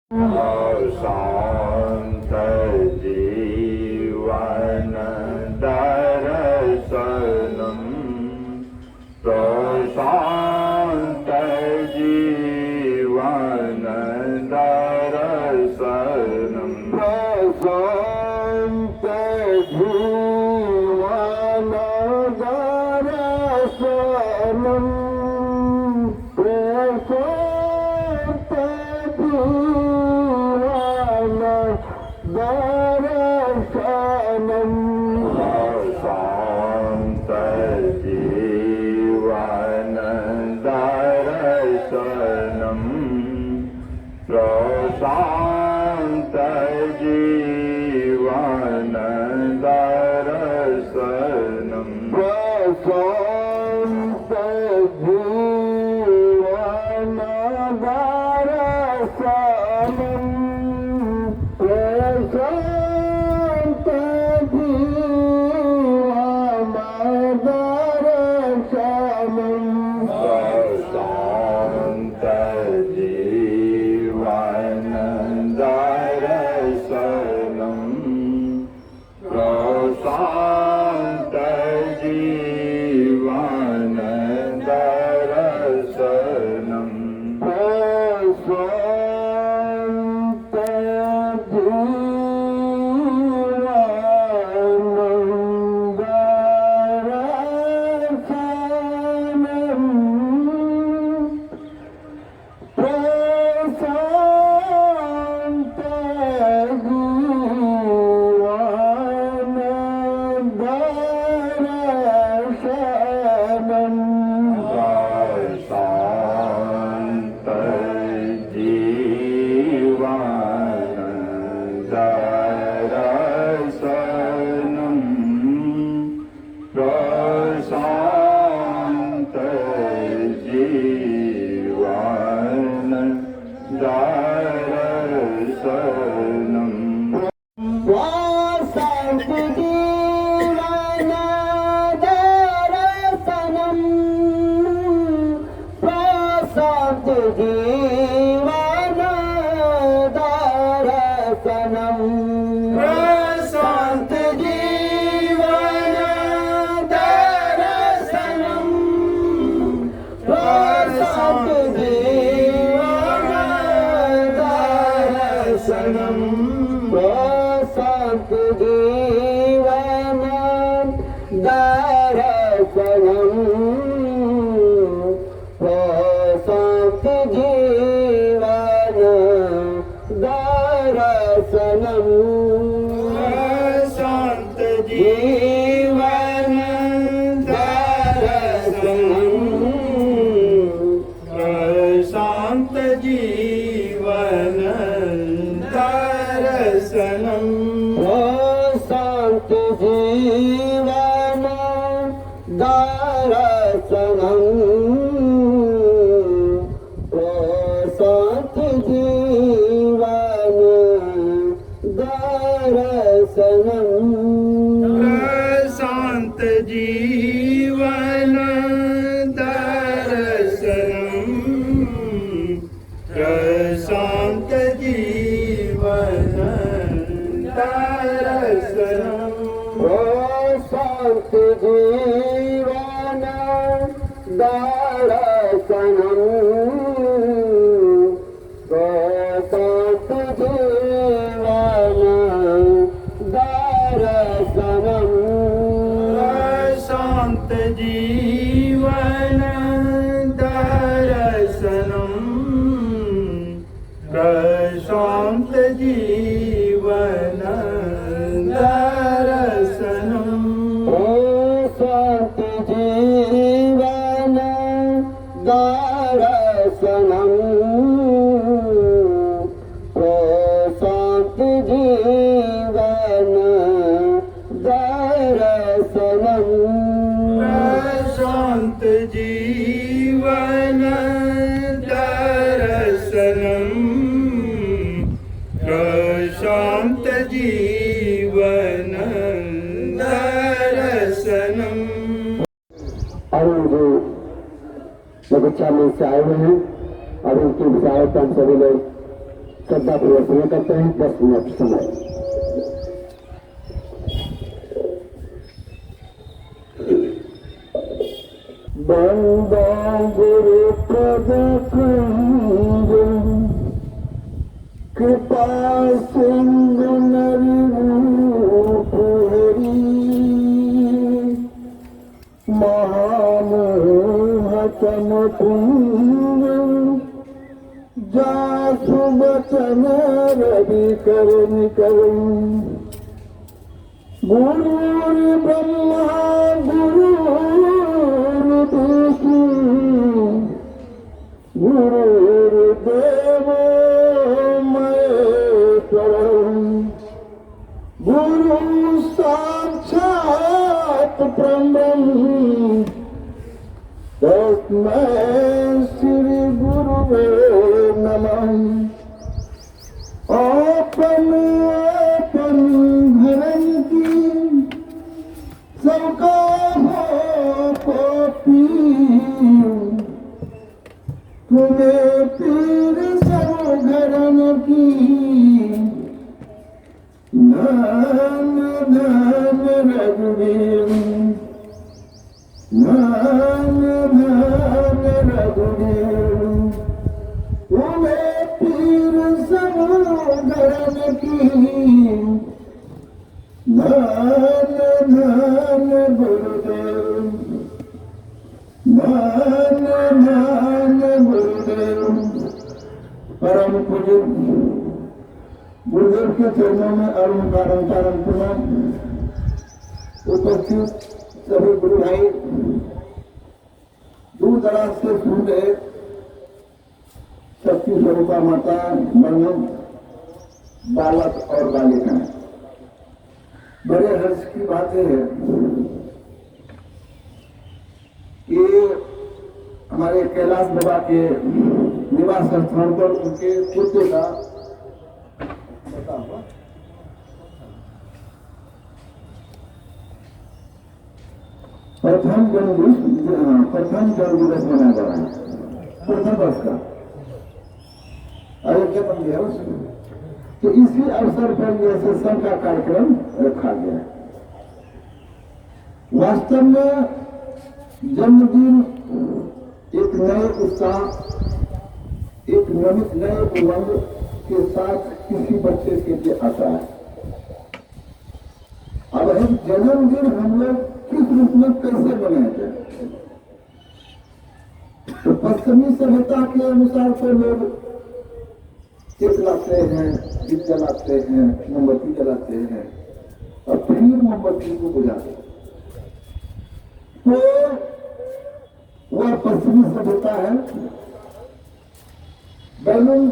शांत जीवन दर्शनम प्रशांत जीवन दर्शनम प्रशांत जीवन दर्शनम प्रशांत दर्शनम शांत जीवन दर्शनम प्रशांत जीवन दर्शनम प्रशांत जीवन दर्शनम प्रशांत जीवन दर्शनम प्रशांत जीवन दर्शनम प्रशांत जीवन दर्शनम बगीचा में से आए हुए हैं और उनकी विचारों पर हम सभी लोग श्रद्धापूर्वक पूर्ण करते हैं। 10 मिनट समय। बंदा गुरु पद कुंज कृपा सिंधु नरि रूप हरि महामोहतम पुंज जासु बचन रवि करनि करं गुरु ब्रह्मा गुरु विष्णु गुरुर्देवो महेश्वरः गुरु साक्षात् ब्रह्म तस्मै श्री गुरुवे नमः। अपन अपन धर्म की सबका हो तुम्हें पीर सब धर्म की नाम धन रघुवीर नाम धन रघुवीर तुम्हें पीर सब धर्म की नाम धन गुरुदेव नाम धन गुरुदेव। परम पूज्य गुरुदेव के चरणों में अरुण कारण प्रणाम। उपस्थित सभी गुरु भाई, दूर दराज से सुन रहे शक्ति स्वरूपा माता, ब्रह्म, बालक और बालिकाएं, बड़े हर्ष की बात है कि हमारे कैलाश बाबा के निवास स्थान पर उनके पुत्र का प्रथम जन्म दिवस मनाया जा रहा है, प्रथम वर्ष का अयोध्या बन गया उसमें। तो इसी अवसर पर यह सत्संग का कार्यक्रम रखा गया है। वास्तव में जन्मदिन एक नए उत्साह, एक नए उमंग के साथ किसी बच्चे के लिए आता है। अब हम जन्मदिन हम लोग किस रूप में कैसे मनाते हैं? तो पश्चिमी सभ्यता के अनुसार तो लोग केक लाते हैं, दीप जलाते हैं, मोमबत्ती जलाते हैं और फिर मोमबत्ती को बुझाते हैं। तो वह पश्चिमी सभ्यता है। बैलून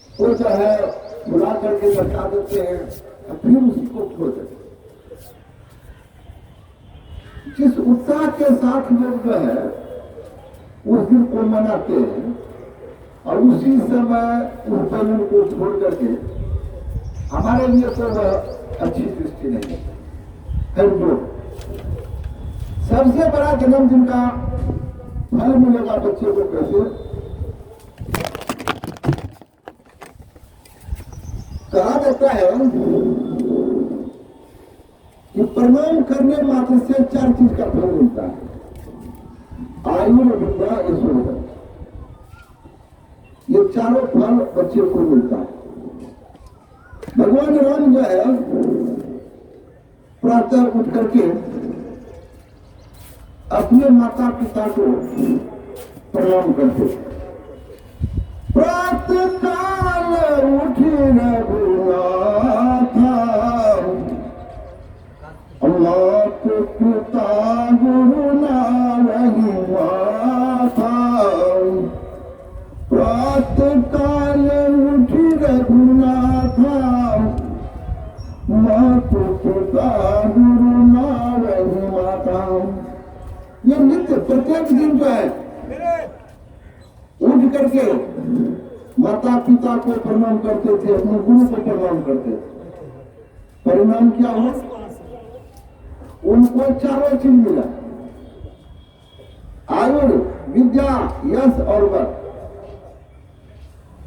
को जो है बुला करके लटका देते हैं और फिर उसी को छोड़ देते हैं। जिस उत्साह के साथ लोग जो है उस दिन को मनाते हैं और उसी समय उस बैलून को छोड़ करके, हमारे लिए तो वह अच्छी दृष्टि नहीं है। जो सबसे बड़ा जन्मदिन का फल मिलेगा बच्चे को कैसे? कहा जाता है कि प्रणाम करने मात्र से 4 चीज का फल मिलता है। आयु, विद्या, ऐश्वर्य, ये चारों फल बच्चे को मिलता है। भगवान राम जो है प्रातः उठ करके अपने माता पिता को प्रणाम करते। प्रातः काल उठी रघुनाथ, मात पिता गुरु नावहि माता। प्रातः काल उठी रघुनाथ, मात पिता गुरु नावहि माता। ये नित्य प्रत्येक दिन का है। उठ करके माता पिता को प्रणाम करते थे, अपने गुरु को प्रणाम करते थे। परिणाम क्या हुआ? उनको चारों चीज मिला, आयु, विद्या, यश और बल।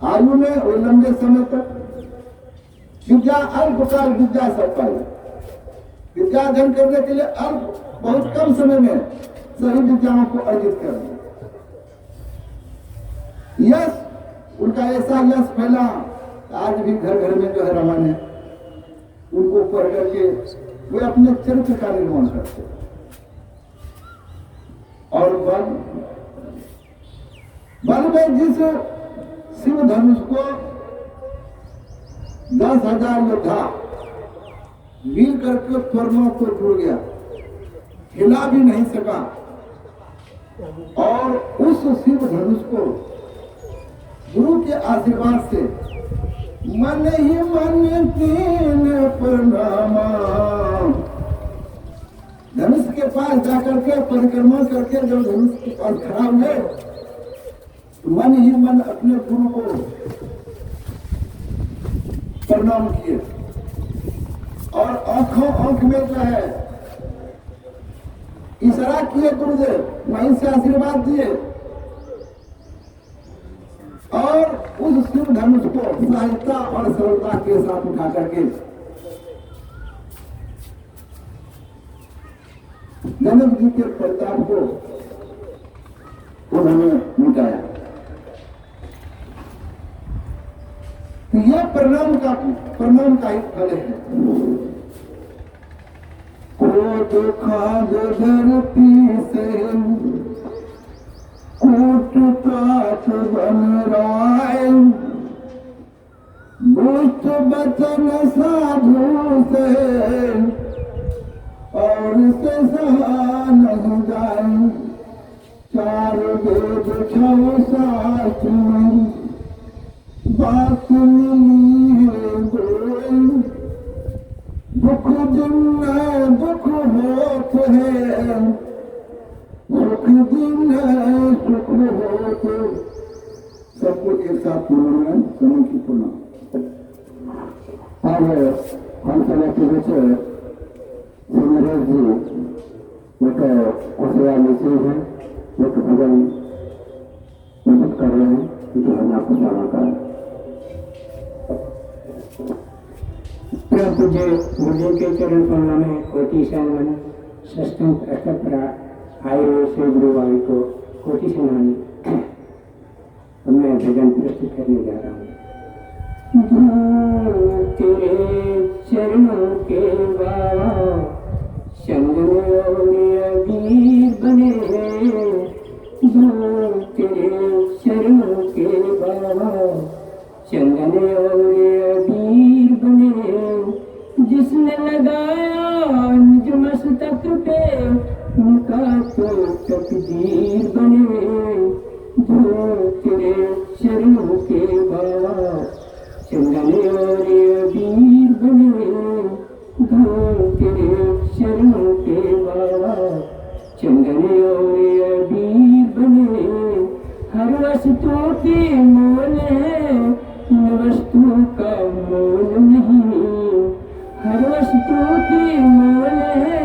आयु में और लंबे समय तक विद्या अल्पकाल विद्या सब पाई। विद्या अध्ययन करने के लिए अल्प बहुत कम समय में सभी विद्याओं को अर्जित कर दिया। यश उनका ऐसा यश फैला, आज भी घर घर में जो है रामायण है उनको पढ़ करके वे अपने चरित्र का निर्माण करते हैं। और बल में जिस शिव धनुष को 10,000 योद्धा वीर करके स्वर्णों को जुड़ गया, हिला भी नहीं सका। और उस शिव धनुष को गुरु के आशीर्वाद से मन ही मन तीन प्रणामा, धनुष के पास जाकर के परिक्रमा करके जब धनुष के पास खड़ा हुए तो मन ही मन अपने गुरु को प्रणाम किए और आंखों आंख में जो है इशारा किए गुरुदेव, वहीं से आशीर्वाद दिए और उस शिव धनुष को सहजता और सरलता के साथ उठा करके जनक जी के प्रताप को उन्होंने मिटाया। तो यह प्रणाम का ही फल है। कोट खाद धरती से कोट प्रात बन राय, दुष्ट बचन साधु से और से सहा नहीं जाए। चार वेद छह शास्त्र में बात मिली है गोई, दुख दिन दुख होत है, सुख दिन सुख होत। सबको एक साथ बोलना समय की पुनः हम समझते हुए सुंदरेश जी एक कुशला मिश्री है, एक भजन मदद कर रहे हैं जो हमें आपको जाना का पूज्य गुरुदेव के चरण कमलों में कोटि सैन सस्तंभ स्तर पर आए हुए श्री गुरुवारी को कोटि सैन मैं भजन प्रस्तुत करने जा रहा हूँ। तेरे चरणों के बाबा संग में अबीर बने, तेरे चरणों के बाबा संग में अबीर बने। जिसने लगाया निज मस्तक पे उनका तो तकदीर बने। जो तेरे चरणों के बाबा चंदने और अबीर बने, धो तेरे चरणों के बाबा चंदने और अबीर बने। हर वस्तु के मोल है, वस्तु का मोल नहीं। हर वस्तु के मोल है,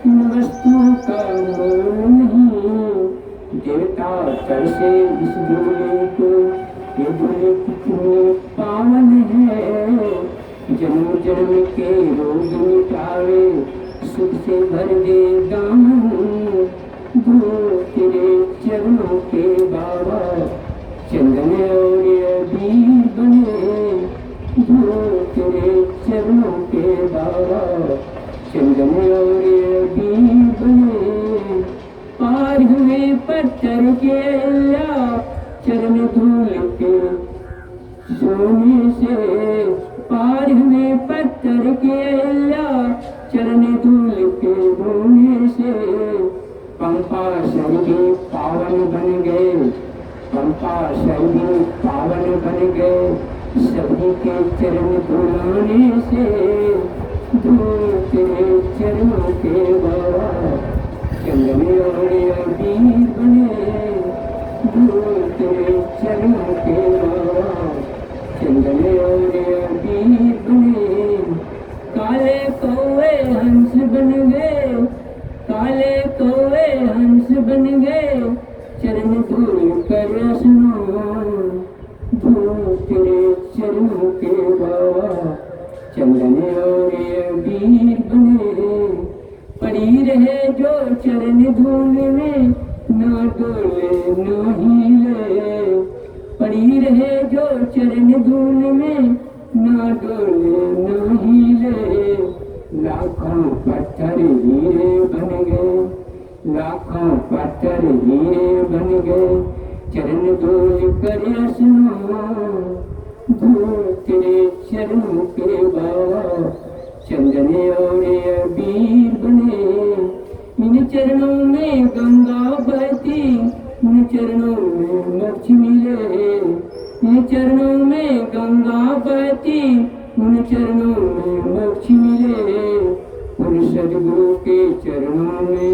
वस्तु का मोल नहीं। देवता कर से इस दूल्हे को, ये दूल्हे कितने पावन है। जन्म जन्म के रोग मिटावे, सुख से भर दे दामन। धो तेरे चरणों के बाबा चंदन और अबीर बने। धो तेरे चरणों के बाबा चंदन और अबीर बने। पार हुए पत्थर के अल्लाह चरण धूल के सोने से। पार हुए पत्थर के अल्लाह चरण धूल के सोने से। पंपा शरीर पावन बन गए, पंपा शरीर पावन बन गए। सभी के चरण धुलाने से। धूल तेरे चरणों के बाबा चंदन और अबीर बने। धूल तेरे चरणों के बाबा चंदन और अबीर बने। काले कौवे हंस बन गए, काले कौवे हंस बन गए। चरण धूल कर सुनो, तेरे चरणों के बाबा चंदन और अबीर बने, पड़ी रहे जो चरण धूल में ना डोले ना हिले, पड़ी रहे जो चरण धूल में ना डोले ना हिले। लाखों पत्थर हीरे बन गए, लाखों पत्थर हीरे बन गए, चरण धूल कर सुनो धूल तेरे चरणों के बाबा चंदन और अबीर बने। इन चरणों में गंगा बहती, इन चरणों में मोक्ष मिले, इन चरणों में गंगा बहती, उन चरणों में मोक्ष मिले। उन सदगुरु के चरणों में,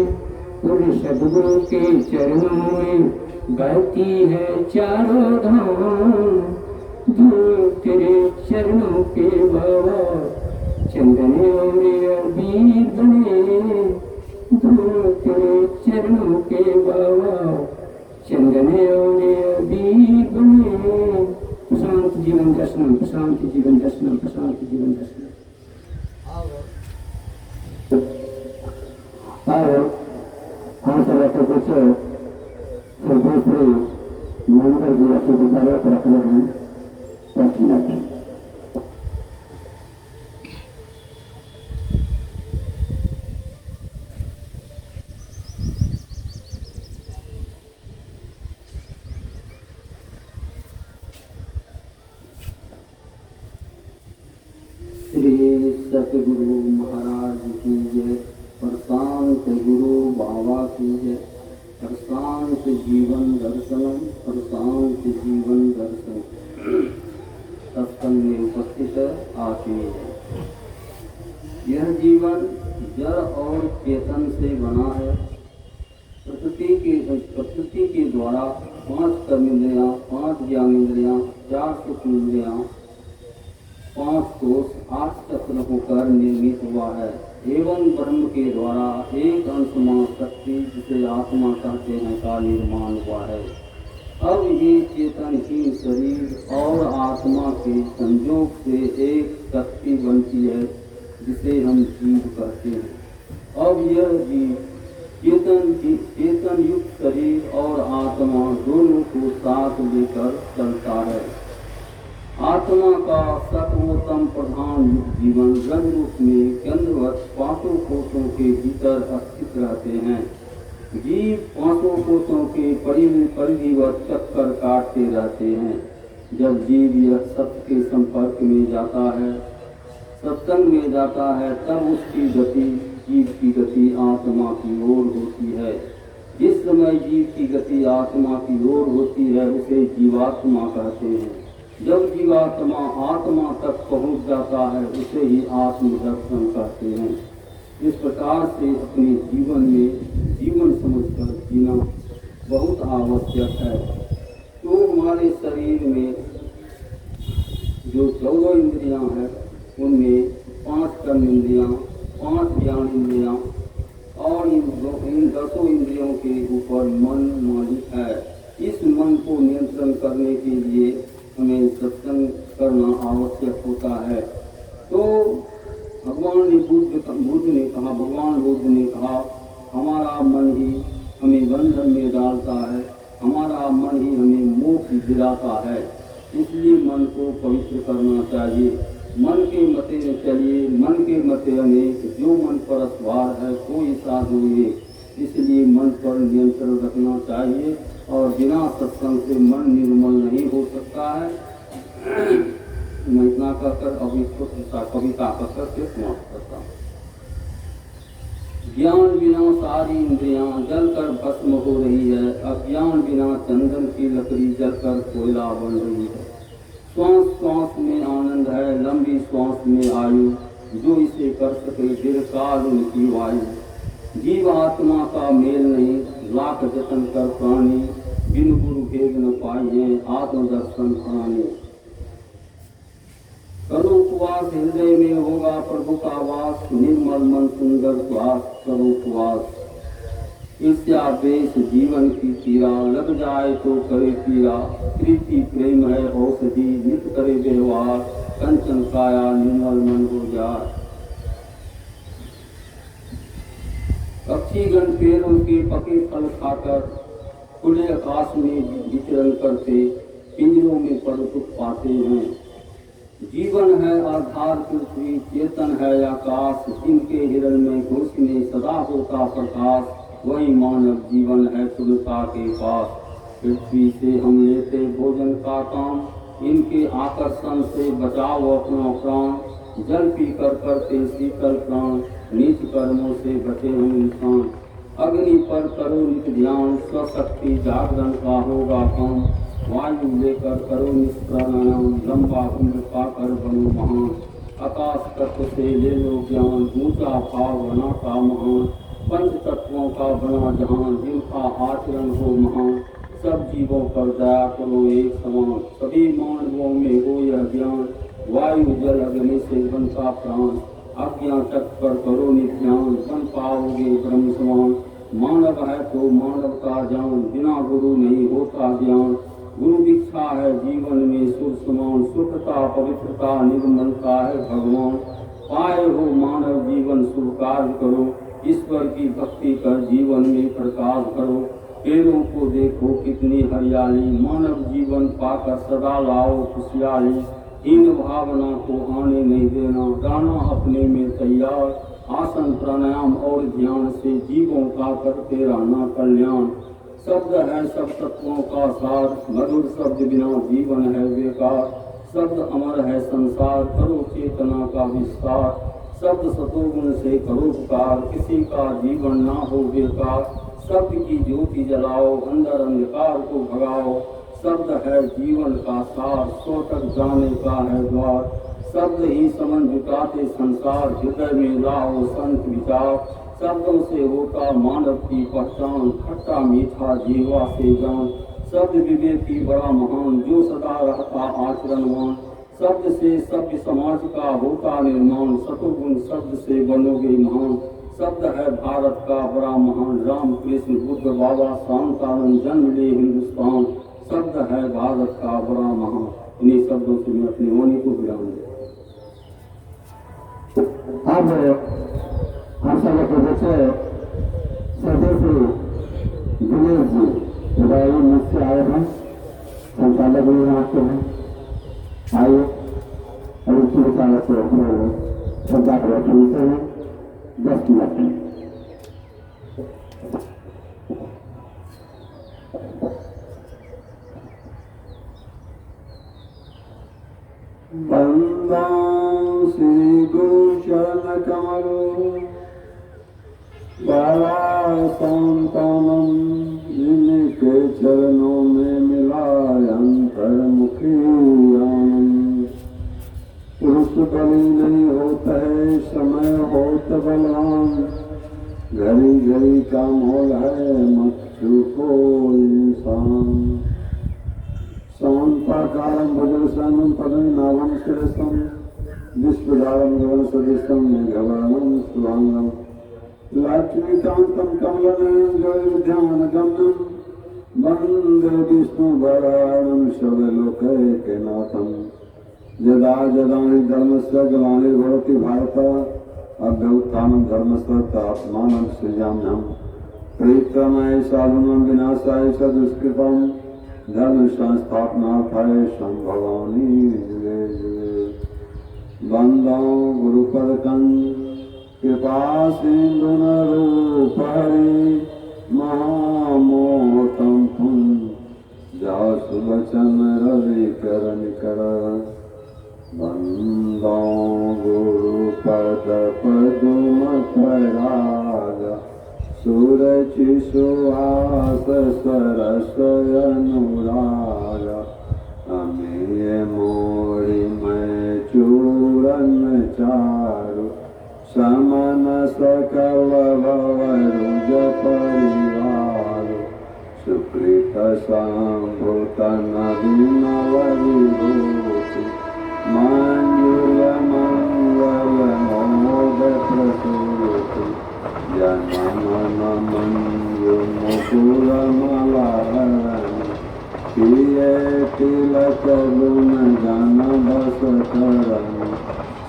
उन सदगुरु के चरणों में बहती है चारों धाम, धूल तेरे चरणों के बाबा चंदन और अबीर बने, धूल तेरे चरणों के बाबा चंदन और अबीर बने। प्रशांत जीवन दर्शनम, प्रशांत जीवन दर्शनम, प्रशांत जीवन दर्शनम। हम सब ऐसे कुछ श्री मंगल जी अपने विचारों पर रख रहे हैं 10 मिनट। श्री सतगुरु महाराज की जय, प्रशांत गुरु बाबा की जय, प्रशांत जीवन दर्शनम, प्रशांत जीवन दर्शन। सत्संग में उपस्थित आत्मीय है। यह जीवन जड़ और चेतन से बना है। प्रकृति के द्वारा 5 कर्मेंद्रियां, 5 ज्ञानेंद्रियां, 4 सुखेंद्रियां, 5 कोष, 8 चक्र होकर निर्मित हुआ है एवं ब्रह्म के द्वारा एक अंशमान शक्ति जिसे आत्मा कहते हैं का निर्माण हुआ है। अब ये चेतनहीन शरीर और आत्मा के संयोग से एक शक्ति बनती है जिसे हम जीव कहते हैं। अब यह जीव चेतन युक्त शरीर और आत्मा दोनों को साथ लेकर चलता है। आत्मा का सर्वोत्तम प्रधान जीवन रंग रूप में केंद्रवत 5 कोषों के भीतर स्थित रहते हैं। जीव 5 कोषों के परिधिवत चक्कर काटते रहते हैं। जब जीव यह सत्य के संपर्क में जाता है, सत्संग में जाता है, तब उसकी गति, जीव की गति आत्मा की ओर होती है। जिस समय जीव की गति आत्मा की ओर होती है उसे जीवात्मा कहते हैं। जब जीवात्मा आत्मा तक पहुंच जाता है उसे ही आत्मदर्शन कहते हैं। इस प्रकार से अपने जीवन में जीवन समझकर जीना बहुत आवश्यक है। तो हमारे शरीर में जो 14 इंद्रियां हैं उनमें 5 कर्मेंद्रियां, 5 ज्ञान इंद्रियां और इन 10 इंद्रियों के ऊपर मन मालिक है। इस मन को नियंत्रण करने के लिए हमें सत्संग करना आवश्यक होता है। तो भगवान बुद्ध ने कहा हमारा मन ही हमें बंधन में डालता है, हमारा मन ही हमें मोक्ष दिलाता है। इसलिए मन को पवित्र करना चाहिए। मन के मते न चलिए, मन के मते अनेक, जो मन पर सवार है कोई साधु विवेक। इसलिए मन पर नियंत्रण रखना चाहिए और बिना सत्संग से मन निर्मल नहीं हो सकता है। मैं इतना कहकर अभी कविता कहकर के समाप्त करता हूँ। ज्ञान बिना सारी इंद्रियां जलकर भस्म हो रही है, अज्ञान बिना चंदन की लकड़ी जलकर कोयला बन रही है। श्वास श्वास में आनंद है, लंबी श्वास में आयु, जो इसे कर सके दीर्घकाल उनकी वायु। जीव आत्मा का मेल नहीं, लाख जतन कर प्राणी, बिन गुरु भेद न पाइए आत्मदर्शन प्राणी। करो उपवास, हृदय में होगा प्रभु का वास, निर्मल मन सुंदर श्वास, करो उपवास। ईर्ष्या द्वेष जीवन की पीड़ा, लग जाए तो करे पीड़ा। प्रीति प्रेम है औषधि, नित करे व्यवहार, कंचन काया निर्मल मन हो जाए। पक्षीगण पेड़ों के पके फल खाकर खुले आकाश में विचरण करते, पिंजरों में पड़ दुख पाते हैं। जीवन है आधार पृथ्वी, चेतन है आकाश, जिनके हिरण में घोष में सदा होता प्रकाश, वही मानव जीवन है तुलता के पास। पृथ्वी से हम लेते भोजन का काम, इनके आकर्षण से बचाओ अपना प्राण। जल पीकर करते शीतल प्राण, नीच कर्मों से बचे हम इंसान। अग्नि पर करो नित ध्यान, स्वशक्ति जागरण का होगा काम। वायु लेकर करो निष्प्राणायाम, लंबा उम्र पाकर बनो महान। आकाश तत्व से ले लो ज्ञान, ऊंचा भाव बनाता महान। पंच तत्वों का बना जहान, जिनका आचरण हो महान। सब जीवों पर दया करो एक समान, सभी मानवों में हो यह ज्ञान। वायु जल अग्नि से बनता प्राण, आज्ञा तक पर करो निध्यान, बन पाओगे ब्रह्म समान। मानव है तो मानव का जान, बिना गुरु नहीं होता ज्ञान। गुरु दीक्षा है जीवन में सुर समान, सुखता पवित्रता निर्मलता है भगवान। पाए हो मानव जीवन शुभ कार्य करो, ईश्वर की भक्ति कर जीवन में प्रकाश करो। पेड़ों को देखो कितनी हरियाली, मानव जीवन पाकर सदा लाओ खुशहाली। हीन भावना को आने नहीं देना, रहना अपने में तैयार। आसन प्राणायाम और ध्यान से जीवों का करते रहना कल्याण। शब्द है सब तत्वों का सार, मधुर शब्द बिना जीवन है बेकार। शब्द अमर है संसार, करो चेतना का विस्तार। शब्द सतोगुण से करो पुकार, किसी का जीवन ना हो बेकार। शब्द की ज्योति जलाओ, अंदर अंधकार को भगाओ। शब्द है जीवन का सार, सो तक जाने का है द्वार। शब्द ही समन जुटाते संसार, हृदय में लाओ संत विचार। शब्दों से होता मानव की पहचान, खट्टा मीठा जीवा से जान। शब्द विवेकी बड़ा महान, जो सदा रहता आचरणवान। शब्द से सभ्य समाज का होता निर्माण, सतोगुण शब्द से बनोगे महान। शब्द है भारत का बड़ा महान, राम कृष्ण बुद्ध बाबा शांतानंद जन्म ले हिंदुस्तान। शब्द है भारत का बड़ा महान। इन्हीं शब्दों से मैं अपनी वाणी को विराम दूं। अब हम सब के बच्चे स्वदेशी दिनेश जी रायपुर मुझसे आए हैं, संचालक भी यहाँ के हैं। आइए और उनकी विचार से श्रद्धा को सुनते हैं 10 मिनट। बंदा श्री गुरु चरण कमल, बाबा संतानम, जिनके चरणों में मिला अंतर्मुखी आनंद। पुरुष बलि नहीं होता है, समय होत बलवान। घड़ी घड़ी का मोल है, मत चूको इंसान। शांताकारं भुजगशयनं पद्मनाभं शिरसं, विश्वधारं गगन सदृशं मेघवर्णं शुभांगं। लक्ष्मीकान्तं कमलनयनं योगिध्यानगम्यं, वन्दे विष्णुभराणं सर्वलोकैकनाथं। यदा यदा हि धर्मस्य ग्लानिर्भवति भारत, अभ्युत्थानं धर्मस्य तदात्मानं सृजाम्यहम्। परित्राणाय साधूनां विनाशाय च दुष्कृतां, धर्म संस्थापनार्थाय संभवामि युगे युगे। वन्दे गुरुपदकं कृपा सिन्धुनरूपहरि, महामोहतं जासु वचन रविकर निकर। वन्दे गुरुपद पद्मपराग, सुरचि सुहास सरस अनुराग। अमीय मोरि मैं चूरन चारु, समन सकल भवरुज परिवार। सुकृत संभूत नवीनव विभूति, मंजुल मंगल मोद प्रसूति। जनमन मंजू तिलक गुण गण बस करम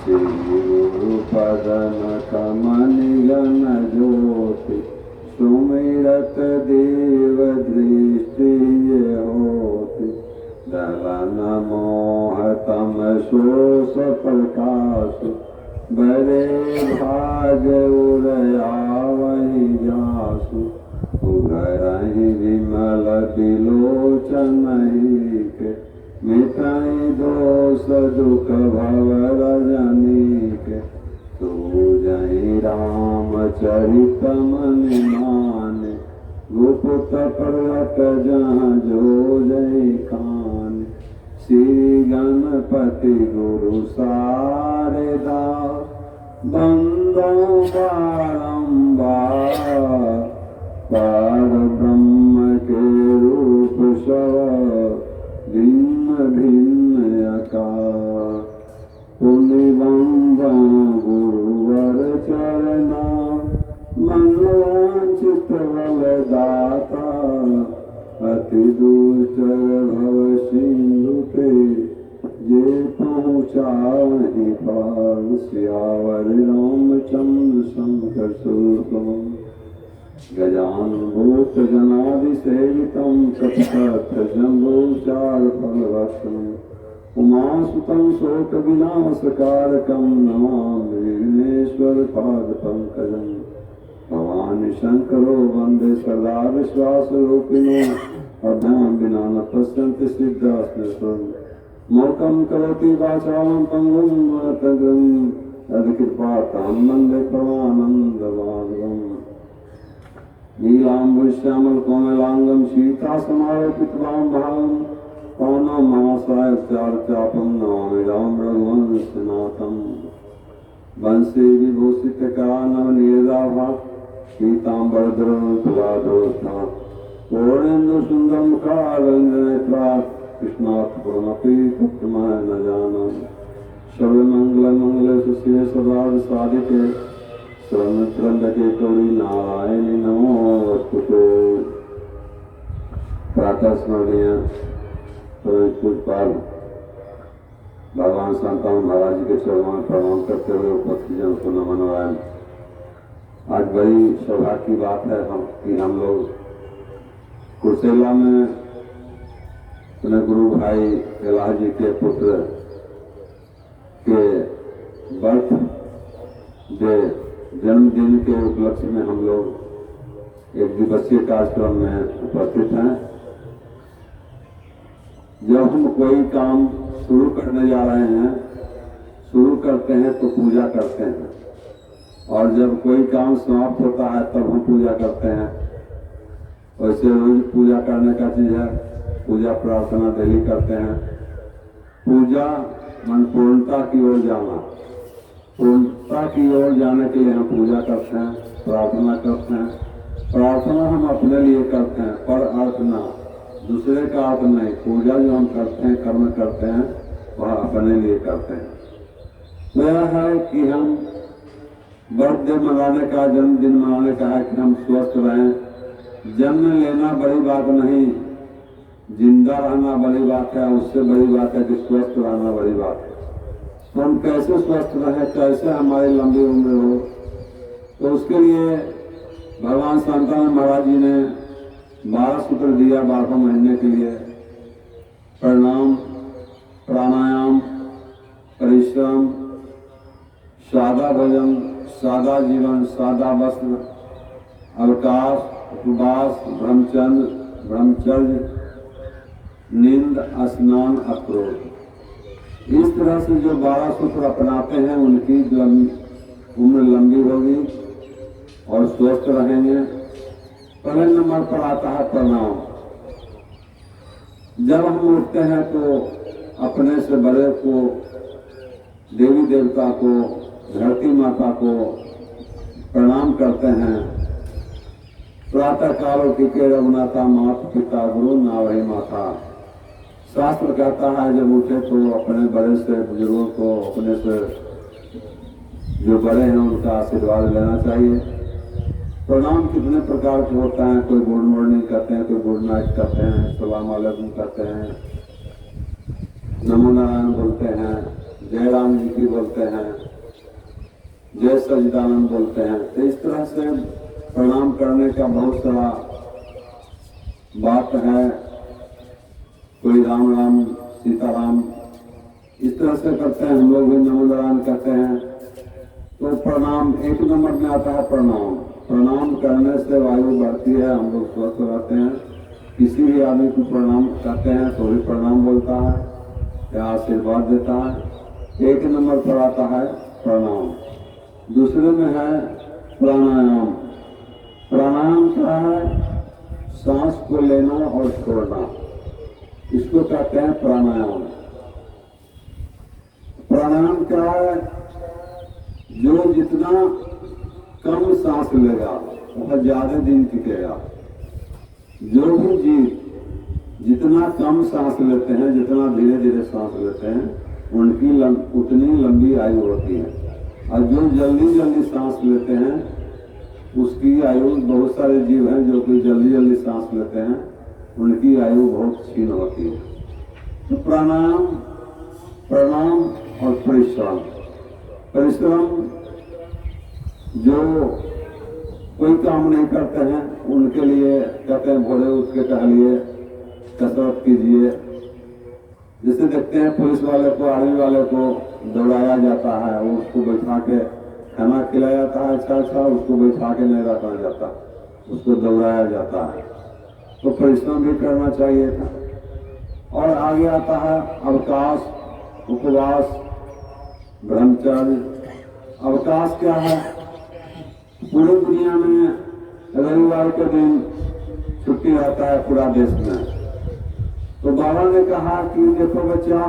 श्री गुरु पदन कमनि गण ज्योति सुमिरत देव दृष्टि होति दलन मोह तम शोष प्रकाश बड़े भाग उदयावहि जासु उगरहि विमल विलोचन के मिटाई दोष दुख भव रजनीक तू जहि रामचरित मन मान गुप्त प्रगट जहाँ जो जय कान श्री गणपति गुरु शारदा बंदो बारंबार पार ब्रह्म के रूप सब भिन्न भिन्न आकार पुण्य बंदो गुरुवर चरना मनोवांचित बल दाता अति दुष्टर भव सिंधु पे जे पहुँचावहि पार सियावर रामचंद्र शंकर सुतम गजानभूत गणाधिसेवितं सत्कर्त जम्बूचार फलवक्षम् उमासुतं शोक विनाशकारकं नमामि विघ्नेश्वर पाद पंकजम् भवानी शंकरो वंदे सदा विश्वास रूपिणो अभ्याम विना न पश्यन्ति सिद्धास्मृतम् मोकं करोति वाचालं पंगुं वरदगं यद्कृपातां वन्दे परमानन्दमाधवम् नीलाम्बुश्यामल कोमलांगं सीतासमारोपितवां भावं पौनं महासाय चापं नमामि राम रघुवंशनाथम् वंशी विभूषित करानवनीराभा पीताम्बरधरं तुलाधोष्ठा पूर्णेन्दु सुन्दरं मुखारविन्दनेत्रा कृष्णात् पुरमपि तत्त्वमः न जानामि सर्वमङ्गलमङ्गलेषु शिवे सर्वार्थ साधिके शरणत्र्यम्बके गौरी नारायणि नमोस्तुते। प्रातः स्मरणीय पूज्यपाद भगवान शांताराम महाराज जी के चरणों में प्रणाम करते हुए उपस्थित जन को नमन नारायण। आज बड़ी सौभाग्य की बात है कि हम लोग कुर्सेला में अपने गुरु भाई कैलाश जी के पुत्र के बर्थ डे जन्मदिन के उपलक्ष्य में हम लोग एक दिवसीय कार्यक्रम में उपस्थित हैं। जब हम कोई काम शुरू करने जा रहे हैं, शुरू करते हैं तो पूजा करते हैं, और जब कोई काम समाप्त होता है तब हम पूजा करते हैं। वैसे रोज पूजा करने का चीज है, पूजा प्रार्थना डेली करते हैं। पूजा मन पूर्णता की ओर जाना, पूर्णता की ओर जाने के लिए हम पूजा करते हैं, प्रार्थना करते हैं। प्रार्थना हम अपने लिए करते हैं, पर अर्थ ना, दूसरे का अर्थ नहीं। पूजा जो हम करते हैं, कर्म करते हैं, वह अपने लिए करते हैं। तो यह है कि हम बर्थडे मनाने का, जन्मदिन मनाने का है कि हम स्वस्थ रहें। जन्म लेना बड़ी बात नहीं, जिंदा रहना बड़ी बात है, उससे बड़ी बात है कि स्वस्थ रहना बड़ी बात है। तो हम कैसे स्वस्थ रहें, कैसे हमारी लंबी उम्र हो, तो उसके लिए भगवान शांताराम महाराज जी ने 12 सूत्र दिया 12 महीने के लिए। प्रणाम, प्राणायाम, परिश्रम, सादा भोजन, सादा जीवन, सादा वस्त्र, अवकाश, उपवास, ब्रह्मचर्य, नींद, स्नान, अक्रोध। इस तरह से जो 12 सूत्र अपनाते हैं उनकी उम्र लंबी होगी और स्वस्थ रहेंगे। पहले नंबर पर आता है प्रणाम। जब हम उठते हैं तो अपने से बड़े को, देवी देवता को, धरती माता को प्रणाम करते हैं। प्रातः काल के रघुनाथा माता पिता गुरु नावही माता। शास्त्र कहता है जब उठे तो अपने बड़े से, बुजुर्गों को, अपने से जो बड़े हैं उनका आशीर्वाद लेना चाहिए। प्रणाम कितने प्रकार के होता है, कोई गुड मॉर्निंग कहते हैं, कोई गुड नाइट कहते हैं, सलाम अलैकुम कहते हैं, नमो नारायण बोलते हैं, जय राम जी की बोलते हैं, जय सच्चिदानंद बोलते हैं। तो इस तरह से प्रणाम करने का बहुत सारा बात है। कोई राम राम सीताराम इस तरह से करते हैं, हम लोग भी नमो नारायण कहते हैं। तो प्रणाम एक नंबर में आता है प्रणाम। प्रणाम करने से वायु बढ़ती है, हम लोग स्वस्थ रहते हैं। किसी भी आदमी को प्रणाम करते हैं तो भी प्रणाम बोलता है या आशीर्वाद देता है। एक नंबर पर आता है प्रणाम। दूसरे में है प्राणायाम। प्राणायाम क्या है? सांस को लेना और छोड़ना, इसको कहते हैं प्राणायाम। प्राणायाम क्या है? जो जितना कम सांस लेगा वह ज्यादा दिन टिकेगा। जो भी जीव जितना कम सांस लेते हैं, जितना धीरे धीरे सांस लेते हैं, उनकी उतनी लंबी आयु होती है। और जो जल्दी जल्दी सांस लेते हैं उसकी आयु, बहुत सारे जीव हैं जो कि जल्दी जल्दी सांस लेते हैं, उनकी आयु बहुत क्षीण होती है। तो प्राणायाम, प्रणाम और परिश्रम। परिश्रम जो कोई काम नहीं करते हैं उनके लिए कहते हैं भोरे उठ के टहलिए, कसरत कीजिए। जैसे देखते हैं पुलिस वाले को, आर्मी वाले को दौड़ाया जाता है, उसको बैठा के खाना खिलाया जाता है, अच्छा उसको बैठा के नहीं रखा जाता, उसको दौड़ाया जाता है। तो परिश्रम भी करना चाहिए था। और आगे आता है अवकाश, उपवास, ब्रह्मचर्य। अवकाश क्या है? पूरी दुनिया में रविवार के दिन छुट्टी रहता है पूरा देश में। तो बाबा ने कहा कि देखो बच्चा,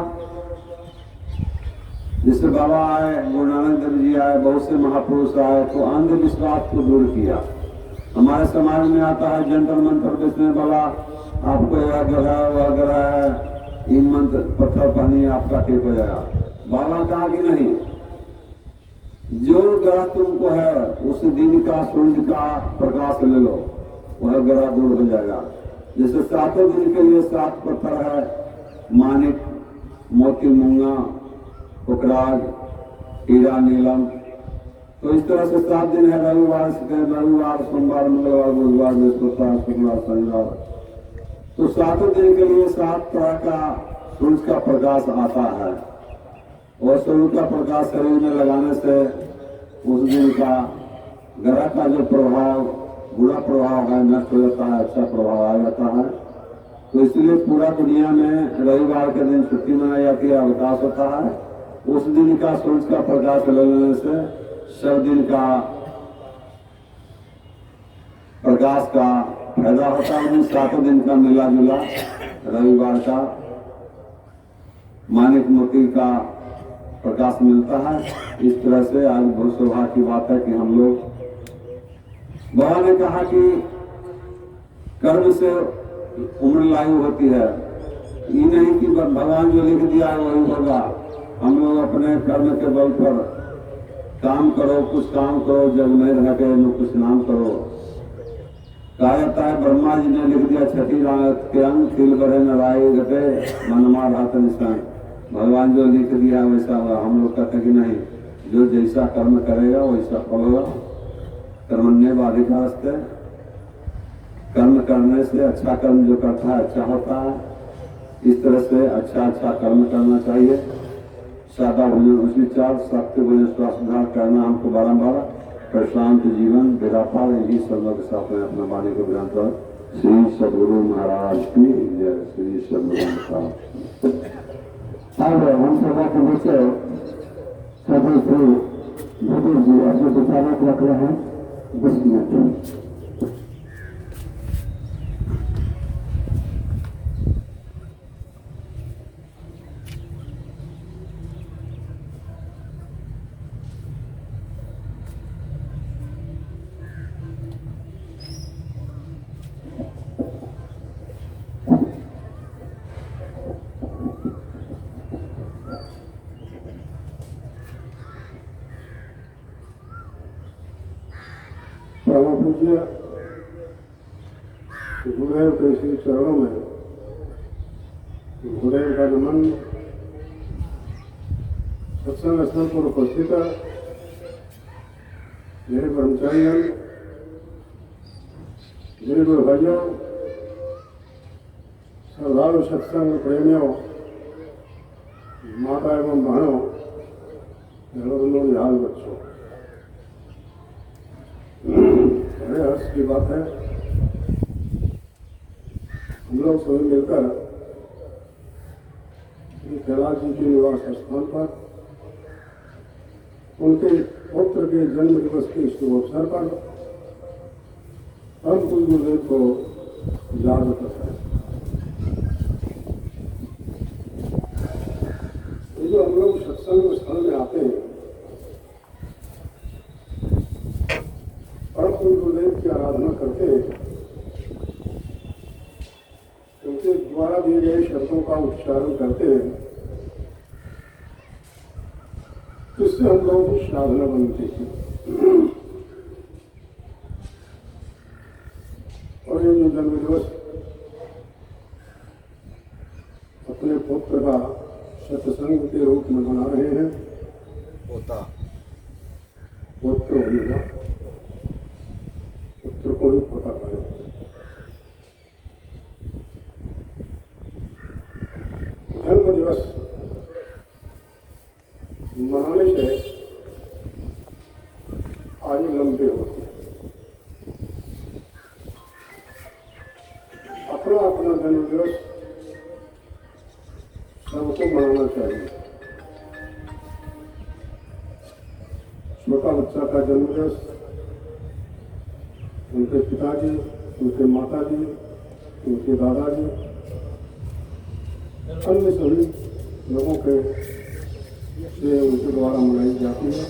जिससे बाबा आए, गुरु नानक देव जी आए, बहुत से महापुरुष आए, तो अंधविश्वास को दूर किया। हमारे समाज में आता है जंतर मंतर बेचने वाला, आपको यह ग्रह है, वह ग्रह है, इन मंत्र पत्थर पहनिए आपका ठीक हो जाएगा। बाबा कहा कि नहीं, जो ग्रह तुमको है उस दिन का सूर्य का प्रकाश ले लो, वह ग्रह दूर हो जाएगा। जैसे 7 दिन के लिए 7 पत्थर है, मानिक, मोती, मूंगा, पुखराज, हीरा, नीलम। तो इस तरह से 7 दिन है, रविवार, सोमवार, मंगलवार, बुधवार, बृहस्पतिवार, शुक्रवार, शनिवार। तो 7 दिन के लिए 7 तरह का सूर्य का प्रकाश आता है, और सूर्य का प्रकाश शरीर में लगाने से उस दिन का ग्रह का जो प्रभाव, बुरा प्रभाव है, नष्ट हो जाता है, अच्छा प्रभाव आ जाता है। तो इसलिए पूरा दुनिया में रविवार के दिन छुट्टी मनाई जाती है, अवकाश होता है। उस दिन का सूर्य का प्रकाश लेने से सब दिन का प्रकाश का फायदा होता है। 7 दिन का मिला जुला रविवार का मानिक मोती का प्रकाश मिलता है। इस तरह से आज बहुत सौभाग्य की बात है कि हम लोग, बाबा ने कहा कि कर्म से उम्र लायु होती है, ये नहीं कि भगवान जो लिख दिया है वही होगा। हम लोग अपने कर्म के बल पर काम करो, कुछ काम करो, जग में रह के कुछ नाम करो। कहा जाता है ब्रह्मा जी ने लिख दिया छठी रात के अंग, तिल बढ़े नाराय घटे, मनमा रात निशान। भगवान जो लिख दिया वैसा होगा। हम लोग कहते कि नहीं, जो जैसा कर्म करेगा वैसा फल होगा। कर्मण्य बाधिकारस्ते, कर्म करने से अच्छा कर्म जो करता है अच्छा होता है। इस तरह से अच्छा कर्म करना चाहिए। सादा भोजन, उसी चार सत्य भोजन, स्वास्थ्य सुधार करना हमको बारम्बार, प्रशांत जीवन, विरापाल, यही सब लोग के साथ में अपना वाणी को ग्रहण कर। श्री सदगुरु महाराज की जय। श्री सदगुरु अब हम सभा के नीचे सभी श्री भूदेव जी अपने विचारक रख रहे हैं 10 मिनट। परम पूज्य गुरुदेव के श्री चरणों में गुरुदेव का नमन सत्संग स्थल पर उपस्थित मेरे कर्मचारियों, मेरे गुरु भाइयों, श्रद्धालु सत्संग प्रेमियों, माता एवं बहनों, निहाल बच्चों, बड़े हर्ष की बात है हम लोग सभी मिलकर कैलाश जी के निवास स्थान पर उनके पुत्र के जन्म दिवस के शुभ अवसर पर हम कुल गुरुदेव को याद करते हैं। ये जो हम लोग सत्संग स्थल में आते हैं, परम कुल गुरुदेव की आराधना करते हैं, उनके द्वारा दिए गए शब्दों का उच्चारण करते हैं, इससे हम लोग साधना बनते हैं। और ये जो जन्म दिवस अपने पुत्र का सत्संग के रूप में मना रहे हैं, पुत्र होगा, पुत्र को ही पता करें। जन्म दिवस मनाने से आयु लंबी होती है। अपना अपना जन्म दिवस सबको मनाना चाहिए। छोटा बच्चा का जन्म दिवस उनके पिताजी, उनके माताजी, उनके दादाजी, अन्य सभी लोगों के से उनके द्वारा मनाई जाती है।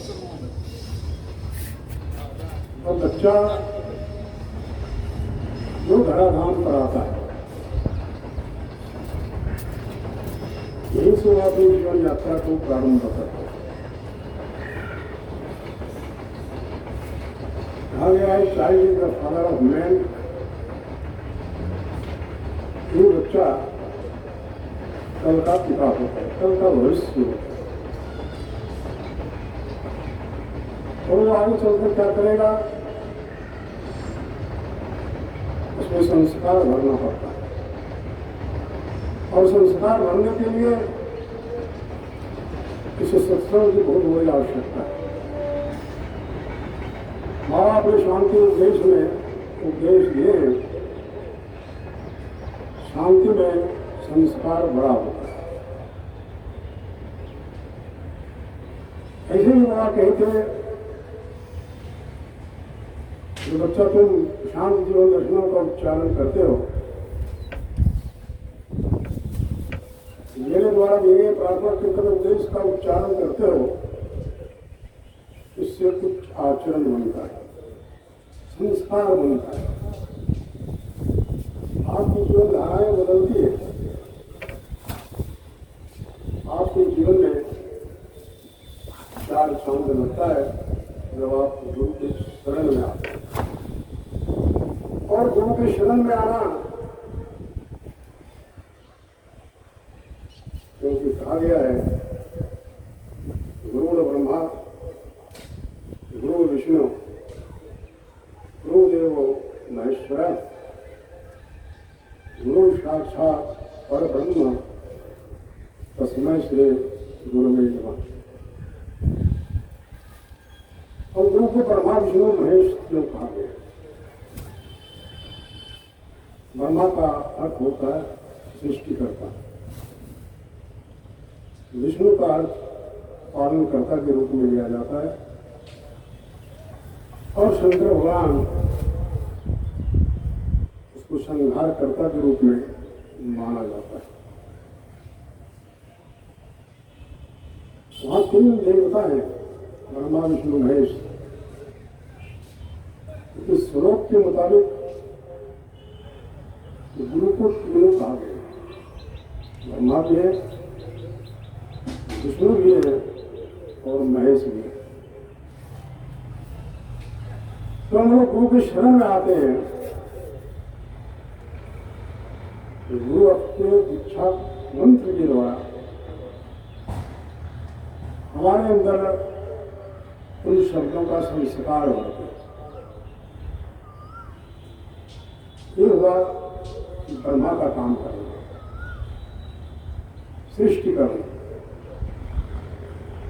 और बच्चा जो धराधाम पर आता है, यही से वो अपनी जीवन यात्रा को प्रारंभ करता है। कहा गया है child is the father of man. ये बच्चा कल का पिता होता है, कल का भविष्य होता है। और वो आगे चलकर क्या करेगा, उसमें संस्कार भरना पड़ता है। और संस्कार भरने के लिए इसे सत्संग की बहुत बड़ी आवश्यकता है। माँ बाप ने शांति उपदेश में उपदेश दिए, शांति में संस्कार बड़ा होता है। ऐसे ही माँ कहते जो बच्चा तुम शांत जीवन दर्शनों का उच्चारण करते हो, मेरे द्वारा दिए गए प्रार्थना कीर्तन उपदेश का उच्चारण करते हो, इससे कुछ आचरण बनता है, संस्कार बनता है, आपकी जीवन धाराएं बदलती है। आपके जीवन में चार चांद लगता है जब आप गुरु के शरण में आते हैं। और गुरु के शरण में आना, क्योंकि कहा गया है गुरु ब्रह्मा, गुरु विष्णु, गुरुदेव महेश्वर, गुरु साक्षात परब्रह्म, तस्मै श्री गुरुवे नमः। और गुरु को ब्रह्मा विष्णु महेश क्यों कहा गया? ब्रह्मा का अर्थ होता है सृष्टिकर्ता, विष्णु का अर्थ पालनकर्ता के रूप में लिया जाता है, और शंकर भगवान उसको संहारकर्ता के रूप में माना जाता है। वहां तीन देवता है, ब्रह्मा विष्णु महेश। इस श्लोक के मुताबिक गुरु को तीनों कहा गया, ब्रह्मा भी है, विष्णु भी है और महेश भी है। तो हम लोग गुरु के शरण में आते हैं, तो गुरु अपने दीक्षा मंत्र के द्वारा हमारे अंदर उन शब्दों का संस्कार हो गया। ये हुआ ब्रह्मा का काम करना, सृष्टि करना।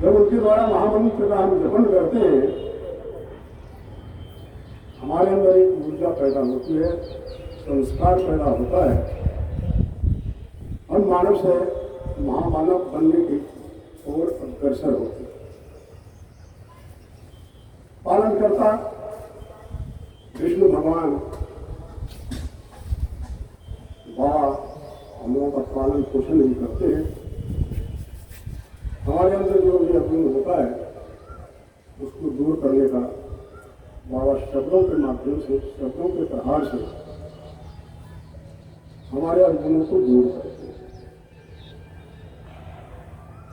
जब उनके द्वारा महामंत्र का हम जपन करते हैं, हमारे अंदर एक ऊर्जा पैदा होती है, संस्कार पैदा होता है, हम मानव से महामानव बनने की ओर अग्रसर होते हैं। पालन करता विष्णु भगवान बाबा हम लोगों का पालन पोषण भी करते हैं। हमारे अंदर जो भी अवगुण होता है उसको दूर करने का बाबा शब्दों के माध्यम से, शब्दों के प्रहार से हमारे अवगुणों को दूर करते हैं।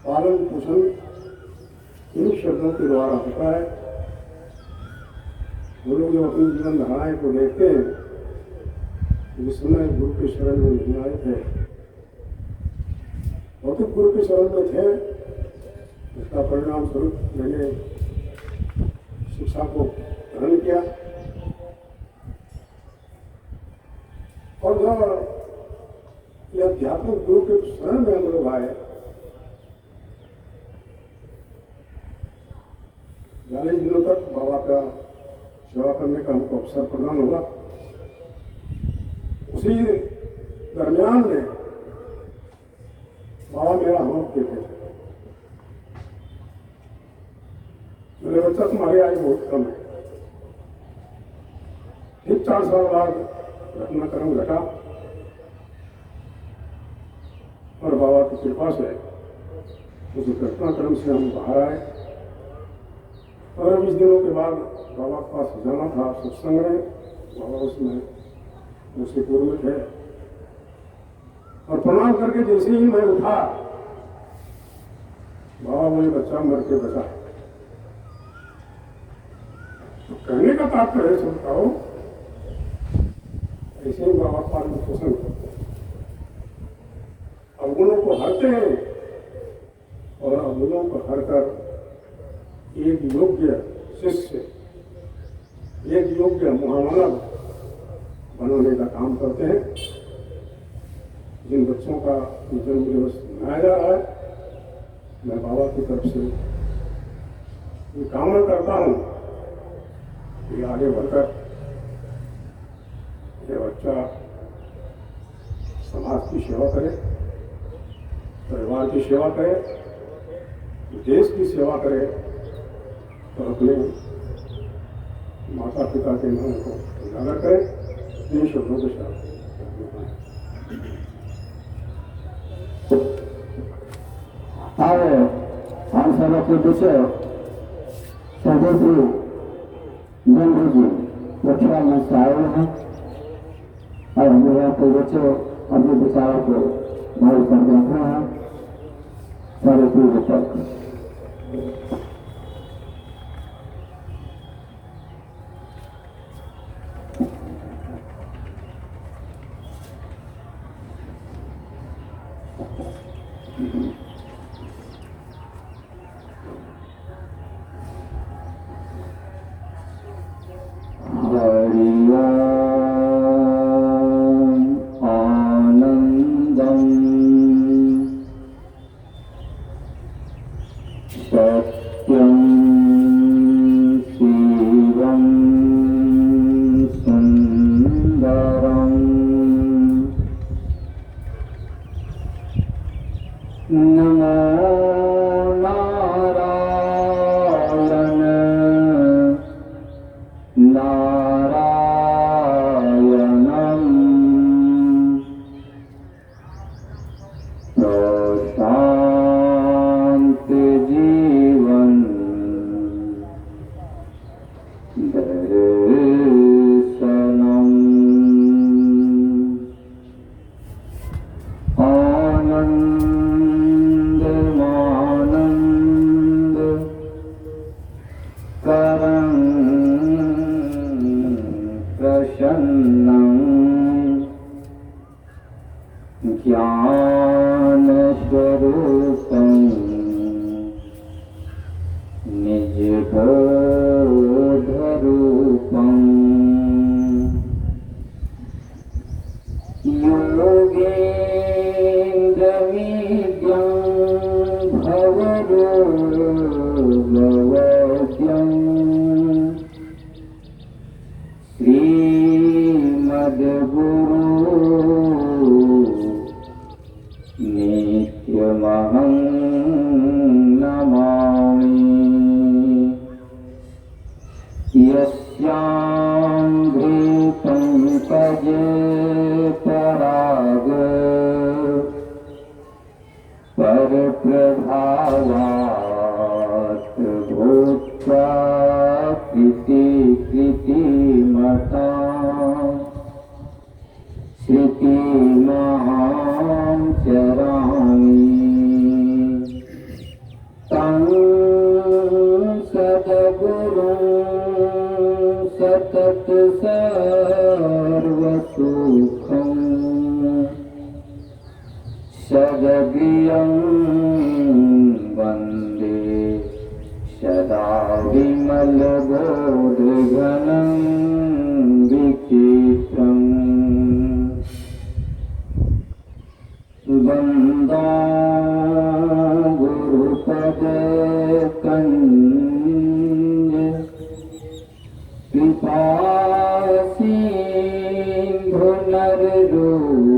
पालन पोषण इन शब्दों के द्वारा होता है। वो लोग जो अपनी जीवन धाराएं को देखते हैं, जिस समय गुरु के शरण में नहीं आए थे, भौतिक गुरु के शरण में थे, इसका परिणाम स्वरूप मैंने शिक्षा को ग्रहण किया। और जब ये आध्यात्मिक गुरु के शरण में हम लोग आए, 40 दिनों तक बाबा का सेवा करने का हमको अवसर प्रदान हुआ। उसी दरमियान में बाबा मेरा होप देते थे, मेरे बच्चा तुम्हारी आयु बहुत कम है। ठीक 4 साल बाद घटनाक्रम घटा और बाबा की कृपा से उस घटनाक्रम से हम बाहर आए। और अब 20 दिनों के बाद बाबा के पास जाना था सत्संग में, बाबा उसमें मुसीपुर में थे। और प्रणाम करके जैसे ही मैं उठा, बाबा मुझे बच्चा मर के बचा। तो कहने का तात्पर्य सुनता हो, ऐसे ही बाबा पालन पोषण करते हैं, अवगुणों को हरते हैं और अवगुणों को हरकर एक योग्य शिष्य, एक योग्य महामानव बनाने का काम करते हैं। जिन बच्चों का जन्म दिवस मनाया जा रहा है, मैं बाबा की तरफ से ये कामना करता हूँ कि आगे बढ़कर ये बच्चा समाज की सेवा करे, परिवार की सेवा करे, देश की सेवा करे और अपने माता पिता के नाम को उजागर करे। इन शब्दों के साथ आओ हम सब के बीच स्वदेशी नंदू जी रक्षा में से आए हैं और मेरा के बच्चों अपने विचारों को भाई कर देते हैं सारे पूरे तक। निज बोध रूपम योगेन्द्र विद्यं भवरोगवैद्यं श्रीमद्गुरु नित्यमहं नमामि। यस्याम्भृतं पजे पराग परप्रभावात् भूत्वा कृतिमता श्रुतिमां चरामि। तं सद्गुरुं सतत सर्वसुखं सद्गुरुं वन्दे सदा विमलबोधघनं विचित्रम्। वन्दे गुरुपदकञ्ज कृपासिन्धु नररूप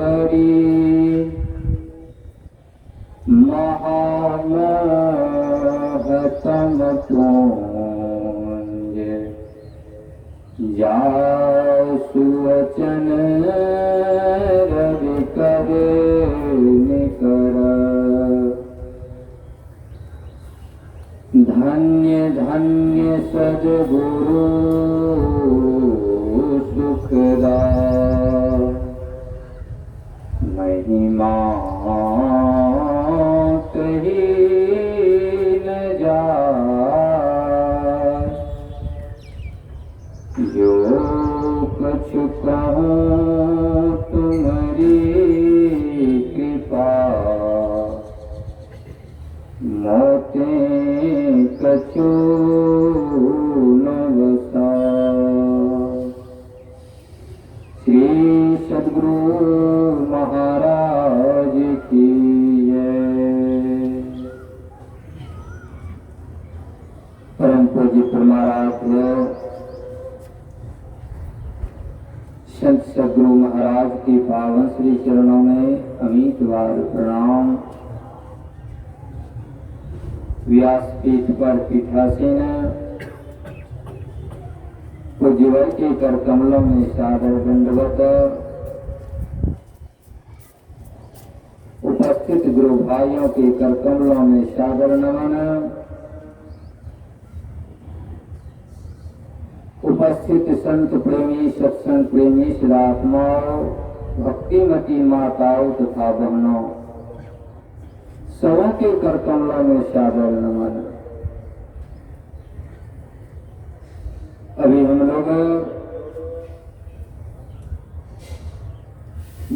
हरि महामोहतम पुञ्ज जासु वचन रवि करे निकर। धन्य धन्य सद्गुरु सुखदा महिमा कही न जाए। जो कुछ कहूँ तुम्हारी कृपा मोते कछु न बसा। श्री सद्गुरु महाराज की जय। परम पूज्य परमाराध्य संत सद्गुरु महाराज के पावन श्री चरणों में अमित बार प्रणाम। व्यासपीठ पर पीठासीन पूज्यवर के कर कमलों में सादर दंडवत। उपस्थित गुरु भाइयों के कर कमलों में सादर नमन। उपस्थित संत प्रेमी सत्संग प्रेमी सदात्माओं भक्तिमती माताओं तथा बहनों सबों के कर कमलों में सादर नमन। अभी हम लोग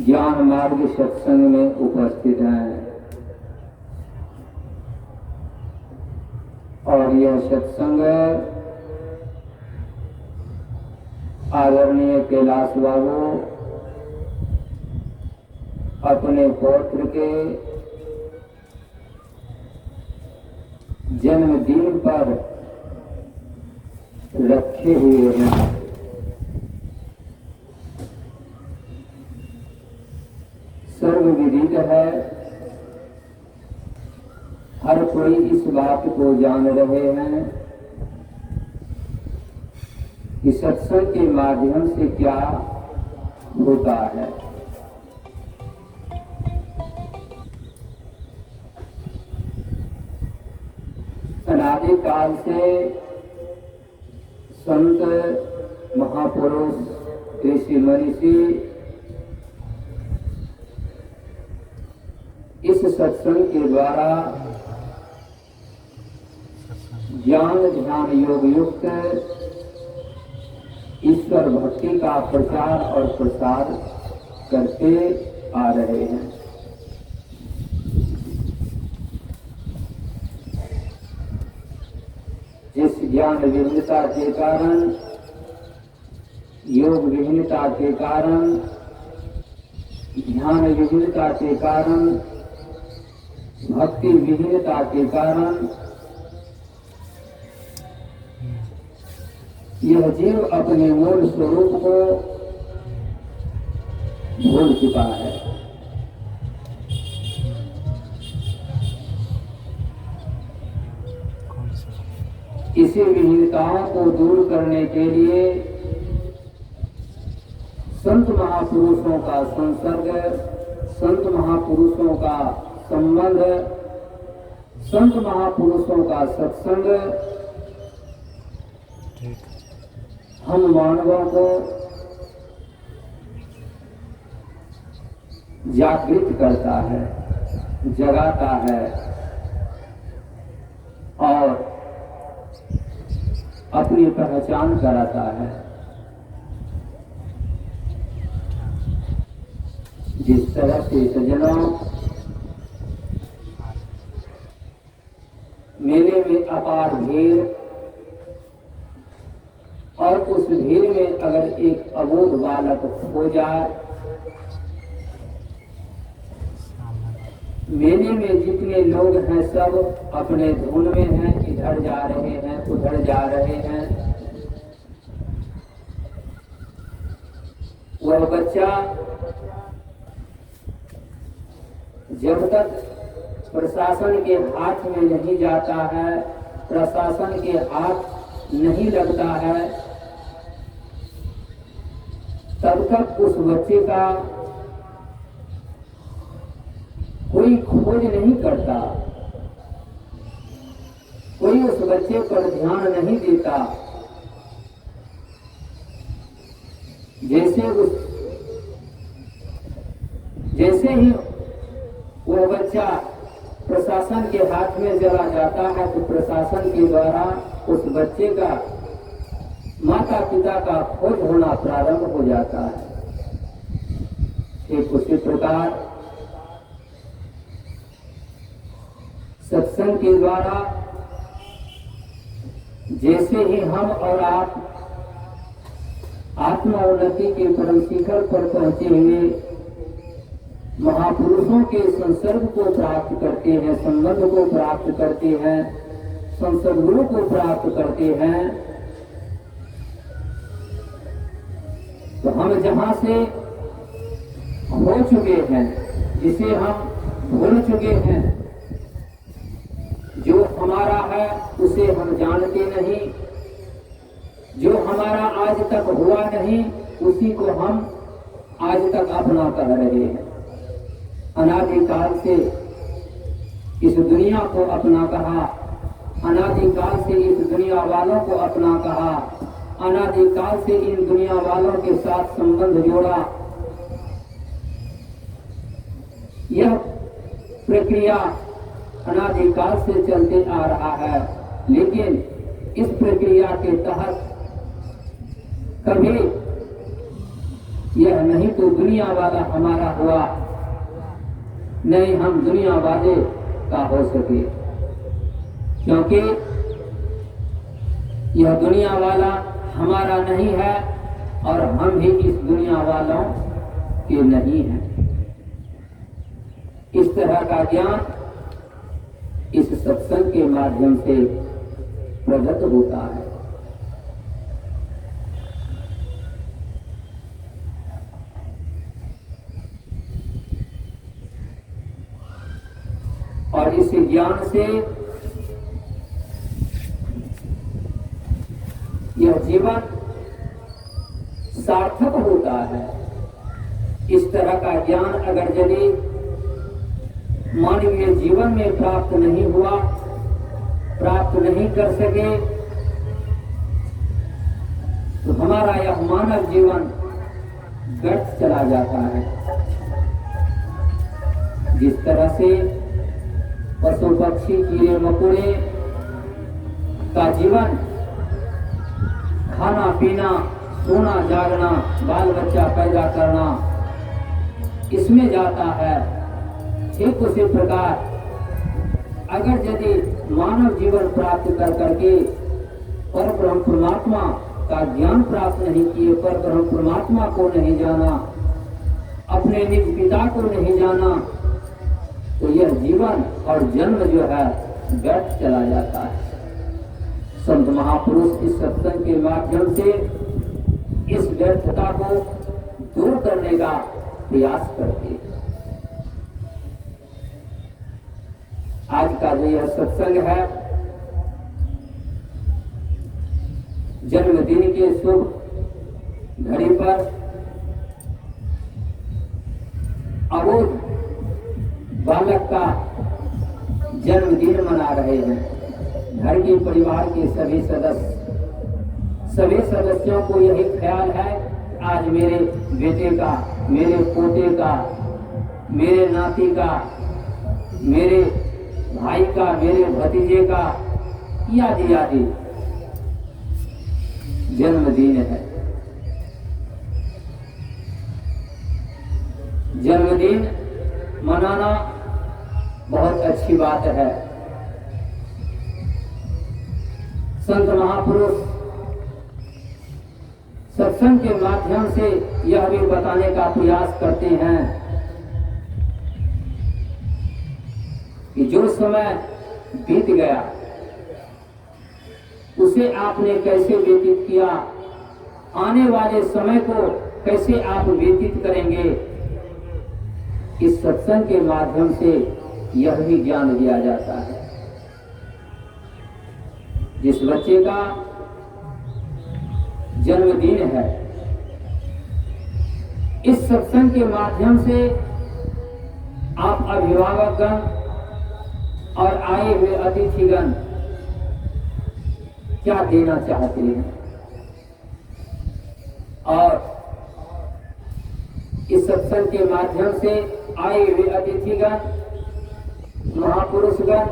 ज्ञान मार्ग सत्संग में उपस्थित हैं और यह सत्संग आदरणीय कैलाश बाबू अपने पौत्र के जन्मदिन पर रखे हुए हैं। सर्वविदित है, हर कोई इस बात को जान रहे हैं कि सत्संग के माध्यम से क्या होता है। अनादि काल से संत महापुरुष ऋषि मनीषी इस सत्संग के द्वारा ज्ञान ध्यान योग युक्त ईश्वर भक्ति का प्रचार और प्रसार करते आ रहे हैं। ज्ञान विहीनता के कारण, योग विहीनता के कारण, ध्यान विहीनता के कारण, भक्ति विहीनता के कारण यह जीव अपने मूल स्वरूप को भूल चुका है। इसी विहीनताओं को दूर करने के लिए संत महापुरुषों का संसर्ग, संत महापुरुषों का संबंध, संत महापुरुषों का सत्संग हम मानवों को जागृत करता है, जगाता है और अपनी पहचान कराता है। जिस तरह से सज्जनों मेले में अपार भीड़ और उस भीड़ में अगर एक अबोध बालक हो जाए, मेले में जितने लोग हैं सब अपने धुन में हैं, इधर जा रहे हैं, उधर जा रहे हैं। वह बच्चा जब तक प्रशासन के हाथ में नहीं जाता है, प्रशासन के हाथ नहीं लगता है, तब तक उस बच्चे का कोई खोज नहीं करता, कोई उस बच्चे पर ध्यान नहीं देता। जैसे ही वह बच्चा प्रशासन के हाथ में चला जाता है तो प्रशासन के द्वारा उस बच्चे का माता पिता का खोज होना प्रारंभ हो जाता है। एक उसी प्रकार सत्संग के द्वारा जैसे ही हम और आप आत्मा उन्नति के परम शिखर पर पहुंचे हुए महापुरुषों के संसर्ग को प्राप्त करते हैं, संबंध को प्राप्त करते हैं, संसर्गों को प्राप्त करते हैं, तो हम जहां से हो चुके हैं, जिसे हम भूल चुके हैं, जो हमारा है उसे हम जानते नहीं, जो हमारा आज तक हुआ नहीं उसी को हम आज तक अपना कह रहे हैं। अनादिकाल से इस दुनिया को अपना कहा, अनादिकाल से इस दुनिया वालों को अपना कहा, अनादिकाल से इन दुनिया वालों के साथ संबंध जोड़ा। यह प्रक्रिया अनादिकाल से चलते आ रहा है, लेकिन इस प्रक्रिया के तहत कभी यह नहीं तो दुनिया वाला हमारा हुआ, नहीं हम दुनिया वाले का हो सके, क्योंकि यह दुनिया वाला हमारा नहीं है और हम भी इस दुनिया वालों के नहीं हैं। इस तरह का ज्ञान इस सत्संग के माध्यम से प्रकट होता है। और इस ज्ञान से यह जीवन सार्थक होता है। इस तरह का ज्ञान अगर यदि मानवीय जीवन में प्राप्त नहीं हुआ, प्राप्त नहीं कर सके, तो हमारा यह मानव जीवन व्यर्थ चला जाता है। जिस तरह से पशु पक्षी कीड़े मकोड़े का जीवन खाना पीना, सोना जागना, बाल बच्चा पैदा करना, इसमें जाता है, ठीक उसी प्रकार अगर यदि मानव जीवन प्राप्त कर करके पर ब्रह्म परमात्मा का ज्ञान प्राप्त नहीं किए, पर ब्रह्म परमात्मा को नहीं जाना, अपने निज पिता को नहीं जाना, तो यह जीवन और जन्म जो है व्यर्थ चला जाता है। संत महापुरुष इस सत्संग के माध्यम से इस व्यर्थता को दूर करने का प्रयास करते हैं। आज का जो यह सत्संग है, जन्मदिन के शुभ घड़ी पर अबोध बालक का जन्मदिन मना रहे हैं। घर के परिवार के सभी सदस्यों को यही ख्याल है, आज मेरे बेटे का, मेरे पोते का, मेरे नाती का, मेरे भाई का, मेरे भतीजे का आदि जन्मदिन है। जन्मदिन मनाना बहुत अच्छी बात है। संत महापुरुष सत्संग के माध्यम से यह भी बताने का प्रयास करते हैं कि जो समय बीत गया उसे आपने कैसे व्यतीत किया, आने वाले समय को कैसे आप व्यतीत करेंगे। इस सत्संग के माध्यम से यह भी ज्ञान दिया जाता है। जिस बच्चे का जन्मदिन है, इस सत्संग के माध्यम से आप अभिभावकगण और आए हुए अतिथिगण क्या देना चाहते हैं, और इस सत्संग के माध्यम से आए हुए अतिथिगण, महापुरुषगण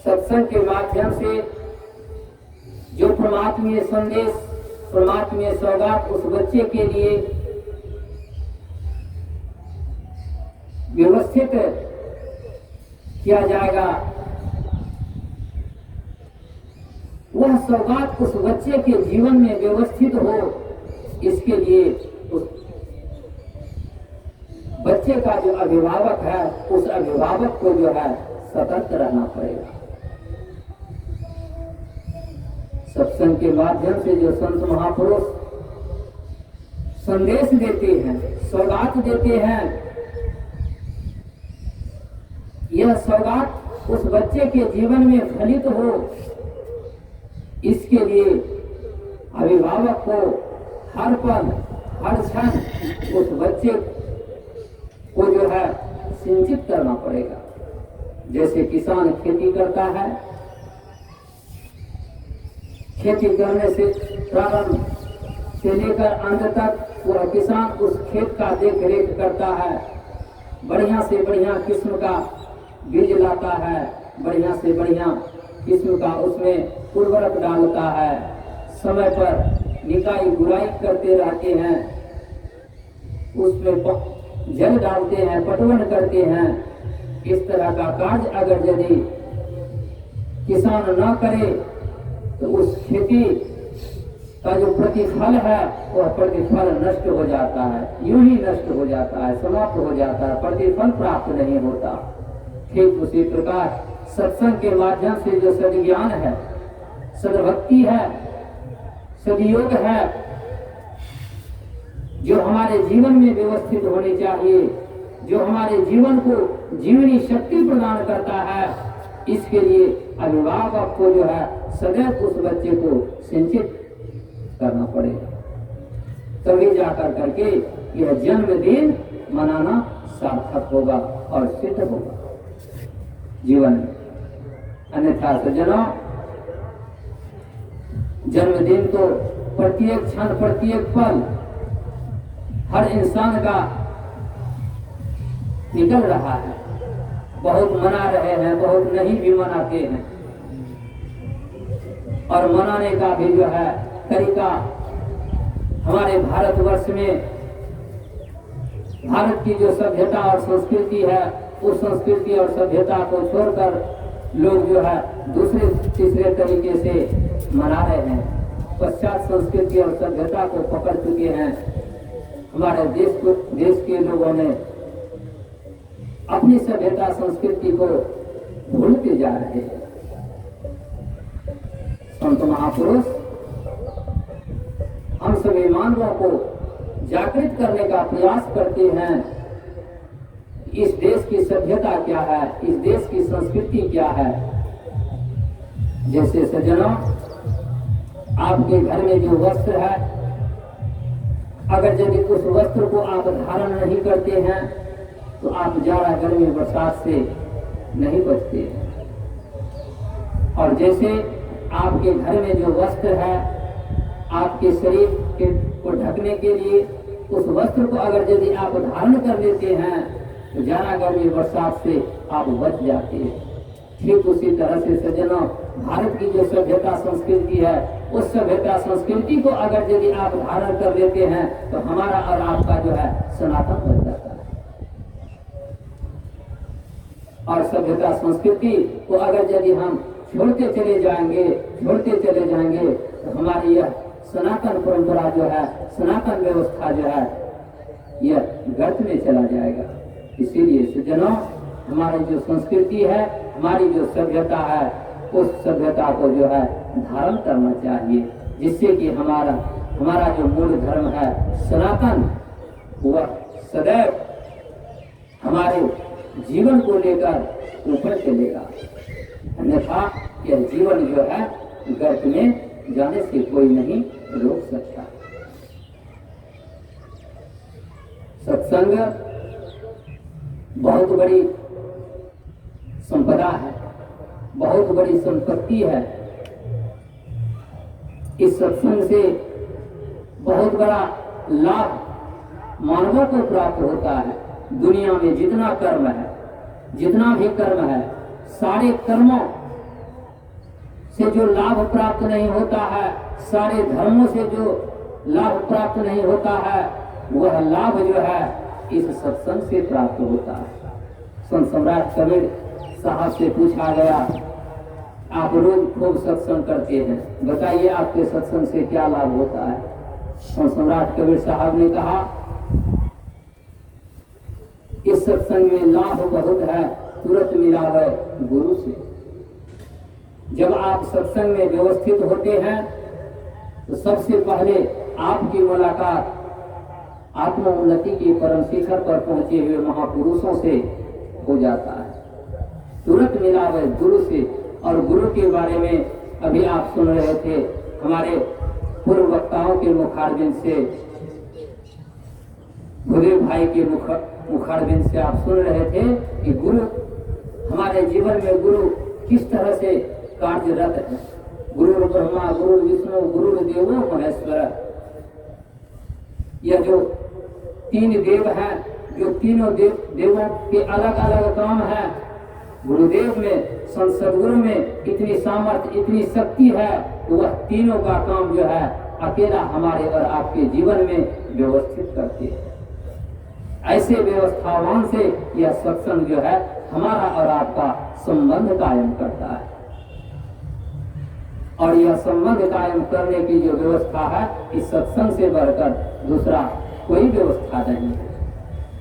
सत्संग के माध्यम से जो परमात्मीय संदेश, परमात्मीय सौगात उस बच्चे के लिए व्यवस्थित किया जाएगा, वह सौगात उस बच्चे के जीवन में व्यवस्थित हो, इसके लिए उस बच्चे का जो अभिभावक है, उस अभिभावक को जो है सतर्क रहना पड़ेगा। सत्संग के माध्यम से जो संत महापुरुष संदेश देते हैं, सौगात देते हैं, यह सौगात उस बच्चे के जीवन में फलित हो, इसके लिए अभिभावक को हर पल हर क्षण उस बच्चे को जो है सिंचित करना पड़ेगा। जैसे किसान खेती करता है, खेती करने से प्रारंभ से लेकर अंत तक वह किसान उस खेत का देख रेख करता है, बढ़िया से बढ़िया किस्म का बीज लाता है, बढ़िया से बढ़िया किस्म का उसमें उर्वरक डालता है, समय पर निकाई गुड़ाई करते रहते हैं, उसमें जल डालते हैं, पटवन करते हैं। इस तरह का कार्य अगर यदि किसान न करे तो उस खेती का जो प्रतिफल है वह प्रतिफल नष्ट हो जाता है, यूं ही नष्ट हो जाता है, समाप्त हो जाता है, प्रतिफल प्राप्त नहीं होता। ठीक उसी प्रकार सत्संग के माध्यम से जो सद्ज्ञान है, सद्भक्ति है, सदयोग है, जो हमारे जीवन में व्यवस्थित होनी चाहिए, जो हमारे जीवन को जीवनी शक्ति प्रदान करता है, इसके लिए अभिभावक को जो है सदैव उस बच्चे को सिंचित करना पड़ेगा, तभी जाकर करके यह जन्मदिन मनाना सार्थक होगा और सिद्ध होगा जीवन में। अन्यथा सज्जनों, जन्मदिन तो प्रत्येक क्षण प्रत्येक पल हर इंसान का निकल रहा है। बहुत मना रहे हैं, बहुत नहीं भी मनाते हैं, और मनाने का भी जो है तरीका हमारे भारतवर्ष में, भारत की जो सभ्यता और संस्कृति है, उस संस्कृति और सभ्यता को छोड़कर लोग जो है दूसरे तीसरे तरीके से मना रहे हैं, पश्चात संस्कृति और सभ्यता को पकड़ चुके हैं। हमारे देश के लोगों ने अपनी सभ्यता संस्कृति को भूलते जा रहे हैं। संत महापुरुष हम सभी मानवों को जागृत करने का प्रयास करते हैं। इस देश की सभ्यता क्या है, इस देश की संस्कृति क्या है। जैसे सज्जनों, आपके घर में जो वस्त्र है, अगर यदि उस वस्त्र को आप धारण नहीं करते हैं तो आप जाड़ा गर्मी बरसात से नहीं बचते हैं। और जैसे आपके घर में जो वस्त्र है, आपके शरीर को ढकने के लिए उस वस्त्र को अगर यदि आप धारण कर लेते हैं तो जाड़ा गर्मी बरसात से आप बच जाते हैं। ठीक उसी तरह से सज्जनों, भारत की जो सभ्यता संस्कृति है, उस सभ्यता संस्कृति को अगर यदि आप धारण कर लेते हैं तो हमारा और आपका जो है सनातन बन जाता है। और सभ्यता संस्कृति को अगर यदि हम छोड़ते चले जाएंगे तो हमारी यह सनातन परंपरा जो है, सनातन व्यवस्था जो है, यह गर्त में चला जाएगा। इसीलिए सज्जनों, हमारी जो संस्कृति है, हमारी जो सभ्यता है, उस सभ्यता को जो है धारण करना चाहिए, जिससे कि हमारा जो मूल धर्म है सनातन, वह सदैव हमारे जीवन को लेकर ऊपर चलेगा। अन्यथा यह जीवन जो है गर्त में जाने से कोई नहीं रोक सकता। सत्संग बहुत बड़ी संपदा है, बहुत बड़ी संपत्ति है। इस सत्संग से बहुत बड़ा लाभ मानवों को प्राप्त होता है। दुनिया में जितना भी कर्म है, सारे कर्मों से जो लाभ प्राप्त नहीं होता है, सारे धर्मों से जो लाभ प्राप्त नहीं होता है, वह लाभ जो है इस सत्संग से प्राप्त होता है। संत सम्राट कबीर साहब से पूछा गया, आप रोज खूब सत्संग करते हैं, बताइए आपके सत्संग से क्या लाभ होता है। संत सम्राट कबीर साहब ने कहा, इस सत्संग में लाभ बहुत है, तुरंत मिला है गुरु से। जब आप सत्संग में व्यवस्थित होते हैं तो सबसे पहले आपकी मुलाकात आत्मोन्नति के परम शिखर पर पहुंचे हुए महापुरुषों से हो जाता है। तुरंत मिला है गुरु से। और गुरु के बारे में अभी आप सुन रहे थे, हमारे पूर्व वक्ताओं के मुखारबिंद से, भूदेव भाई के मुखारबिंद से आप सुन रहे थे कि गुरु, हमारे जीवन में गुरु किस तरह से कार्यरत है। गुरु ब्रह्मा, गुरु विष्णु, गुरु देवो महेश्वर। यह जो तीन देव हैं, जो तीनों देवों के अलग अलग काम है, गुरुदेव में, संत सदगुरु में इतनी सामर्थ्य, इतनी शक्ति है, तो वह तीनों का काम जो है अकेला हमारे और आपके जीवन में व्यवस्थित करते हैं। ऐसे व्यवस्थावान से यह सत्संग जो है हमारा और आपका संबंध कायम करता है। और यह संबंध कायम करने की जो व्यवस्था है, इस सत्संग से बढ़कर दूसरा कोई व्यवस्था नहीं है,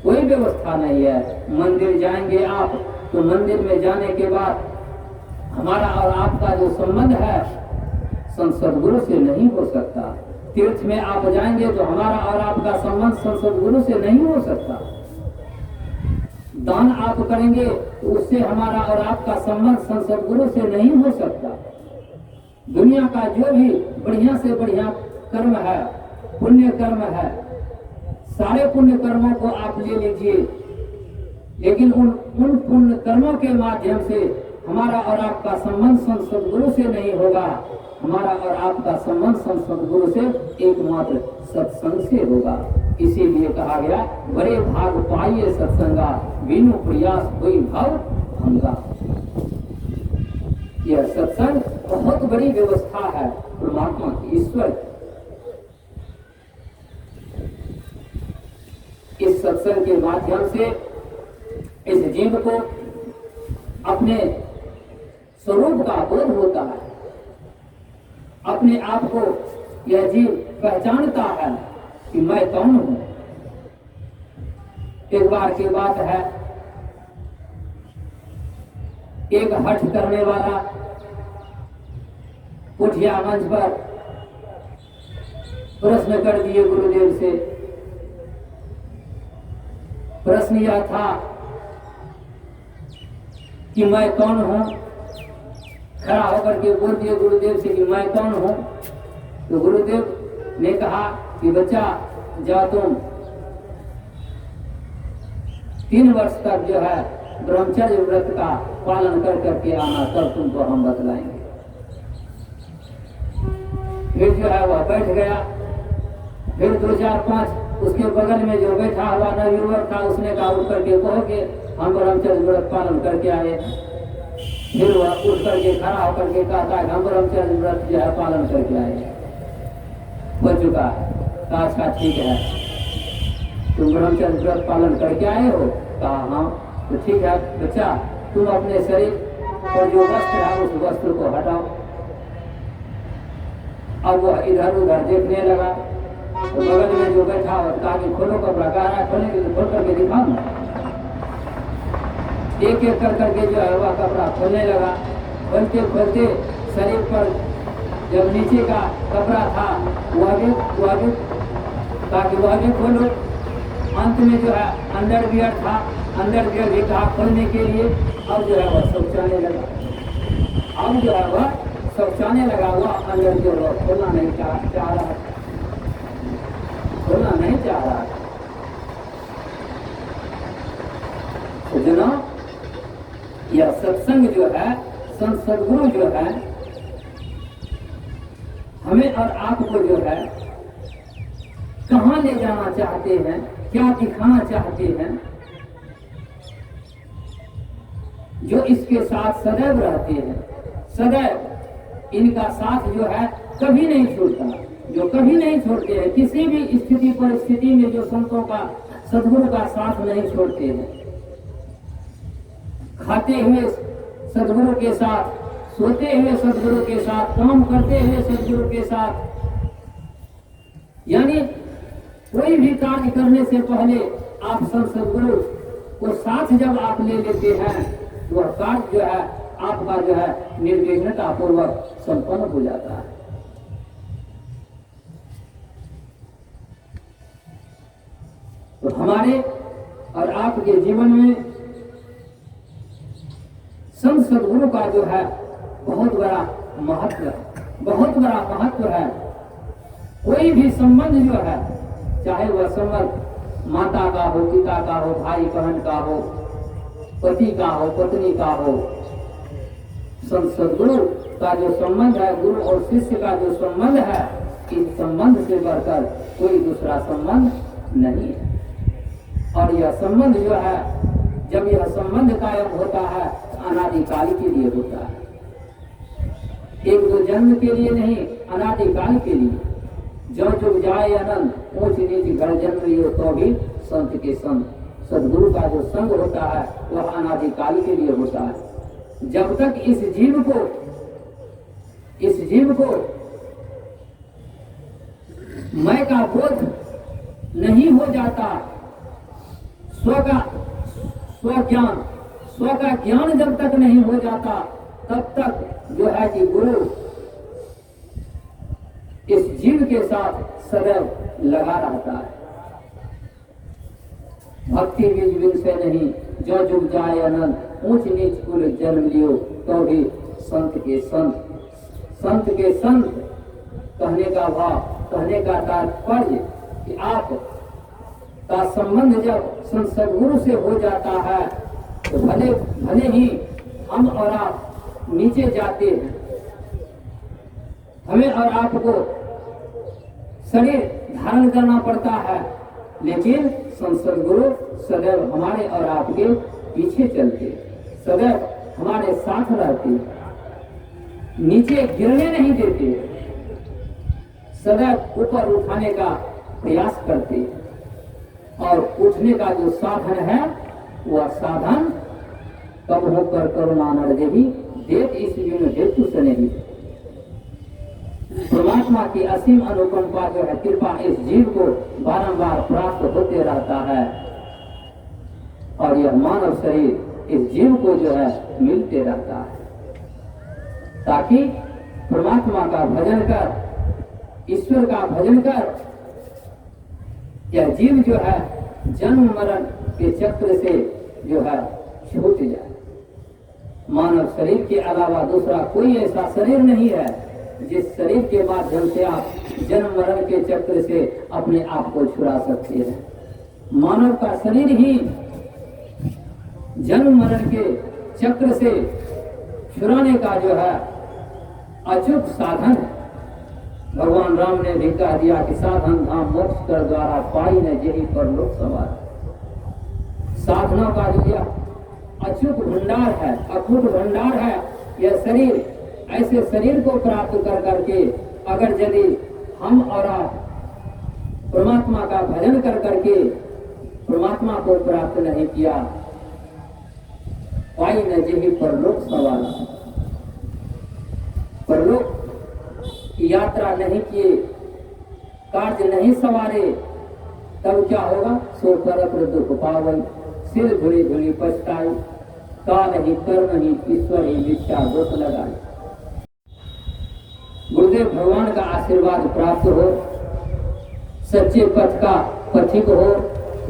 कोई व्यवस्था नहीं है। मंदिर जाएंगे आप तो मंदिर में जाने के बाद हमारा और आपका जो संबंध है संत सदगुरु से नहीं हो सकता। तीर्थ में आप जाएंगे तो हमारा और आपका संबंध संत सदगुरु से नहीं हो सकता। दान आप करेंगे तो उससे हमारा और आपका संबंध संत सदगुरु से नहीं हो सकता। दुनिया का जो भी बढ़िया से बढ़िया कर्म है, पुण्य कर्म है, सारे पुण्य कर्मों को आप ले लीजिए, लेकिन उन पुण्य कर्मों के माध्यम से हमारा और आपका संबंध संत सदगुरु से नहीं होगा। हमारा और आपका संबंध संत सदगुरु से एकमात्र सत्संग से होगा। इसीलिए कहा गया, बड़े भाग पाइए सत्संगा, बिनु प्रयास कोई भाव भंगा। यह सत्संग बहुत बड़ी व्यवस्था है परमात्मा की, ईश्वर। इस सत्संग के माध्यम से इस जीव को अपने स्वरूप का बोध होता है, अपने आप को यह जीव पहचानता है कि मैं कौन हूं। एक बार की बात है, एक हठ करने वाला उठिया मंच पर प्रश्न कर दिए गुरुदेव से। प्रश्न यह था कि मैं कौन हूं। खड़ा होकर के बोल दिए गुरुदेव से कि मैं कौन हूं। तो गुरुदेव ने कहा कि बच्चा जाओ तुम 3 वर्ष तक जो है ब्रह्मचर्य व्रत का पालन कर करके आना, तब तुमको हम बतलाएंगे। फिर जो है वह बैठ गया। फिर 2 4 5 उसके बगल में जो बैठा हुआ नवयुवक था, उसने कहा उठ करके कहो कि हम ब्रह्मचर्य व्रत पालन करके आए हैं। फिर वह उठ करके खड़ा होकर के कहता है हम ब्रह्मचर्य व्रत जो है पालन करके आए हैं। हो चुका है। अच्छा ठीक है, तुम ब्रह्मचर्य व्रत पालन करके आए हो? कहा हाँ। तो ठीक है बच्चा, तुम अपने शरीर पर जो वस्त्र है उस वस्त्र को हटाओ। अब वह इधर उधर देखने लगा। तो बगल में जो बैठा और कहा कि खोलो कपड़ा, कह रहा है खोलने के लिए खोल करके दिखाओ ना। एक एक कर करके जो है वह कपड़ा खोलने लगा। खोलते खोलते शरीर पर जब नीचे का कपड़ा था वह भी ताकि वह भी खोलो। अंत में जो है अंडरवियर था, अंडरवियर भी कहा खोलने के लिए। अब जो है वह शौचाने लगा। अब जो है वह शौचाने लगा। वह अंडरवियर वह खोलना नहीं चाह रहा, खोलना नहीं चाह रहा। तो जनाब यह सत्संग जो है, संत सद्गुरु जो है, हमें और आपको जो है कहाँ ले जाना चाहते हैं, क्या दिखाना चाहते हैं। जो इसके साथ सदैव रहते हैं, सदैव इनका साथ जो है कभी नहीं छोड़ता, जो कभी नहीं छोड़ते हैं। किसी भी स्थिति परिस्थिति में जो संतों का, सद्गुरु का साथ नहीं छोड़ते हैं। खाते हुए सद्गुरु के साथ, सोते हुए सद्गुरु के साथ, काम करते हुए सद्गुरु के साथ। यानी कोई भी कार्य करने से पहले आप संत सद्गुरु को साथ जब आप ले लेते हैं तो वह कार्य जो है आपका जो है निर्विघ्नता पूर्वक संपन्न हो जाता है। तो हमारे और आपके जीवन में संत सद्गुरु का जो है बहुत बड़ा महत्व है, बहुत बड़ा महत्व है। कोई भी संबंध जो है, चाहे वह संबंध माता का हो, पिता का हो, भाई बहन का हो, पति का हो, पत्नी का हो, संत सद्गुरु का जो संबंध है, गुरु और शिष्य का जो संबंध है, इस संबंध से बढ़कर कोई दूसरा संबंध नहीं है। और यह संबंध जो है, जब यह संबंध कायम होता है, अनादिकाल के लिए होता है। एक दो जन्म के लिए नहीं, अनादिकाल के लिए। जो जुग जाए अनंत, ऊंच नीच घर जन्म लियो तो भी संत के संग। सद्गुरु का जो संग होता है वह अनादिकाल के लिए होता है। जब तक इस जीव को मैं का बोध नहीं हो जाता, स्व का ज्ञान जब तक नहीं हो जाता, तब तक जो है कि गुरु इस जीव के साथ सदैव लगा रहता है। भक्ति बीज बिन से नहीं, जो जुग जाए अनंत, ऊंच नीच कुल जन्म लियो तो भी संत के संत कहने का भाव, कहने का तात्पर्य कि आप का संबंध जब संत सद्गुरु से हो जाता है तो भले ही हम और आप नीचे जाते हैं, हमें और आपको शरीर धारण करना पड़ता है, लेकिन संत सद्गुरु सदैव हमारे और आपके पीछे चलते, सदैव हमारे साथ रहते, नीचे गिरने नहीं देते, सदैव ऊपर उठाने का प्रयास करते। और उठने का जो साधन है वह साधन तब होकर करुणा नरदेवी देत ईश्वर हेतु से नहीं। परमात्मा की असीम अनुकंपा जो है, कृपा इस जीव को बारंबार प्राप्त होते रहता है और यह मानव शरीर इस जीव को जो है मिलते रहता है, ताकि परमात्मा का भजन कर, ईश्वर का भजन कर, यह जीव जो है जन्म मरण के चक्र से जो है छूट जाए। मानव शरीर के अलावा दूसरा कोई ऐसा शरीर नहीं है जिस शरीर के माध्यम से आप जन्म मरण के चक्र से अपने आप को छुड़ा सकते हैं। मानव का शरीर ही जन्म मरण के चक्र से छुड़ाने का जो है अचूक साधन है। भगवान राम ने भी कह दिया कि साधन धाम मोक्ष कर द्वारा पाई न जेहि पर लोक सवार। साधना का जो यह अचूक भंडार है, अखूट भंडार है, यह शरीर, ऐसे शरीर को प्राप्त कर करके अगर यदि हम और आप परमात्मा का भजन कर करके परमात्मा को प्राप्त नहीं किया, पाई न जेहि परलोक सवार, परलोक की यात्रा नहीं किए, कार्य नहीं सवारे, तब क्या होगा? सो पर दुख पावई, सिर धुली धुली पछताई, का नहीं कर्म ही ईश्वर ही मिथ्या दोष लगाई। गुरुदेव भगवान का आशीर्वाद प्राप्त हो, सच्चे पथ का पथिक हो,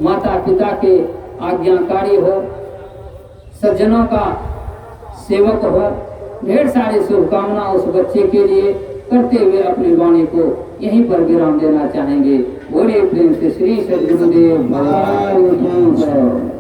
माता पिता के आज्ञाकारी हो, सज्जनों का सेवक हो। ढेर सारी शुभकामना उस बच्चे के लिए करते हुए अपनी वाणी को यहीं पर विराम देना चाहेंगे। बड़े प्रेम से श्री सद्गुरुदेव भगवान की जय।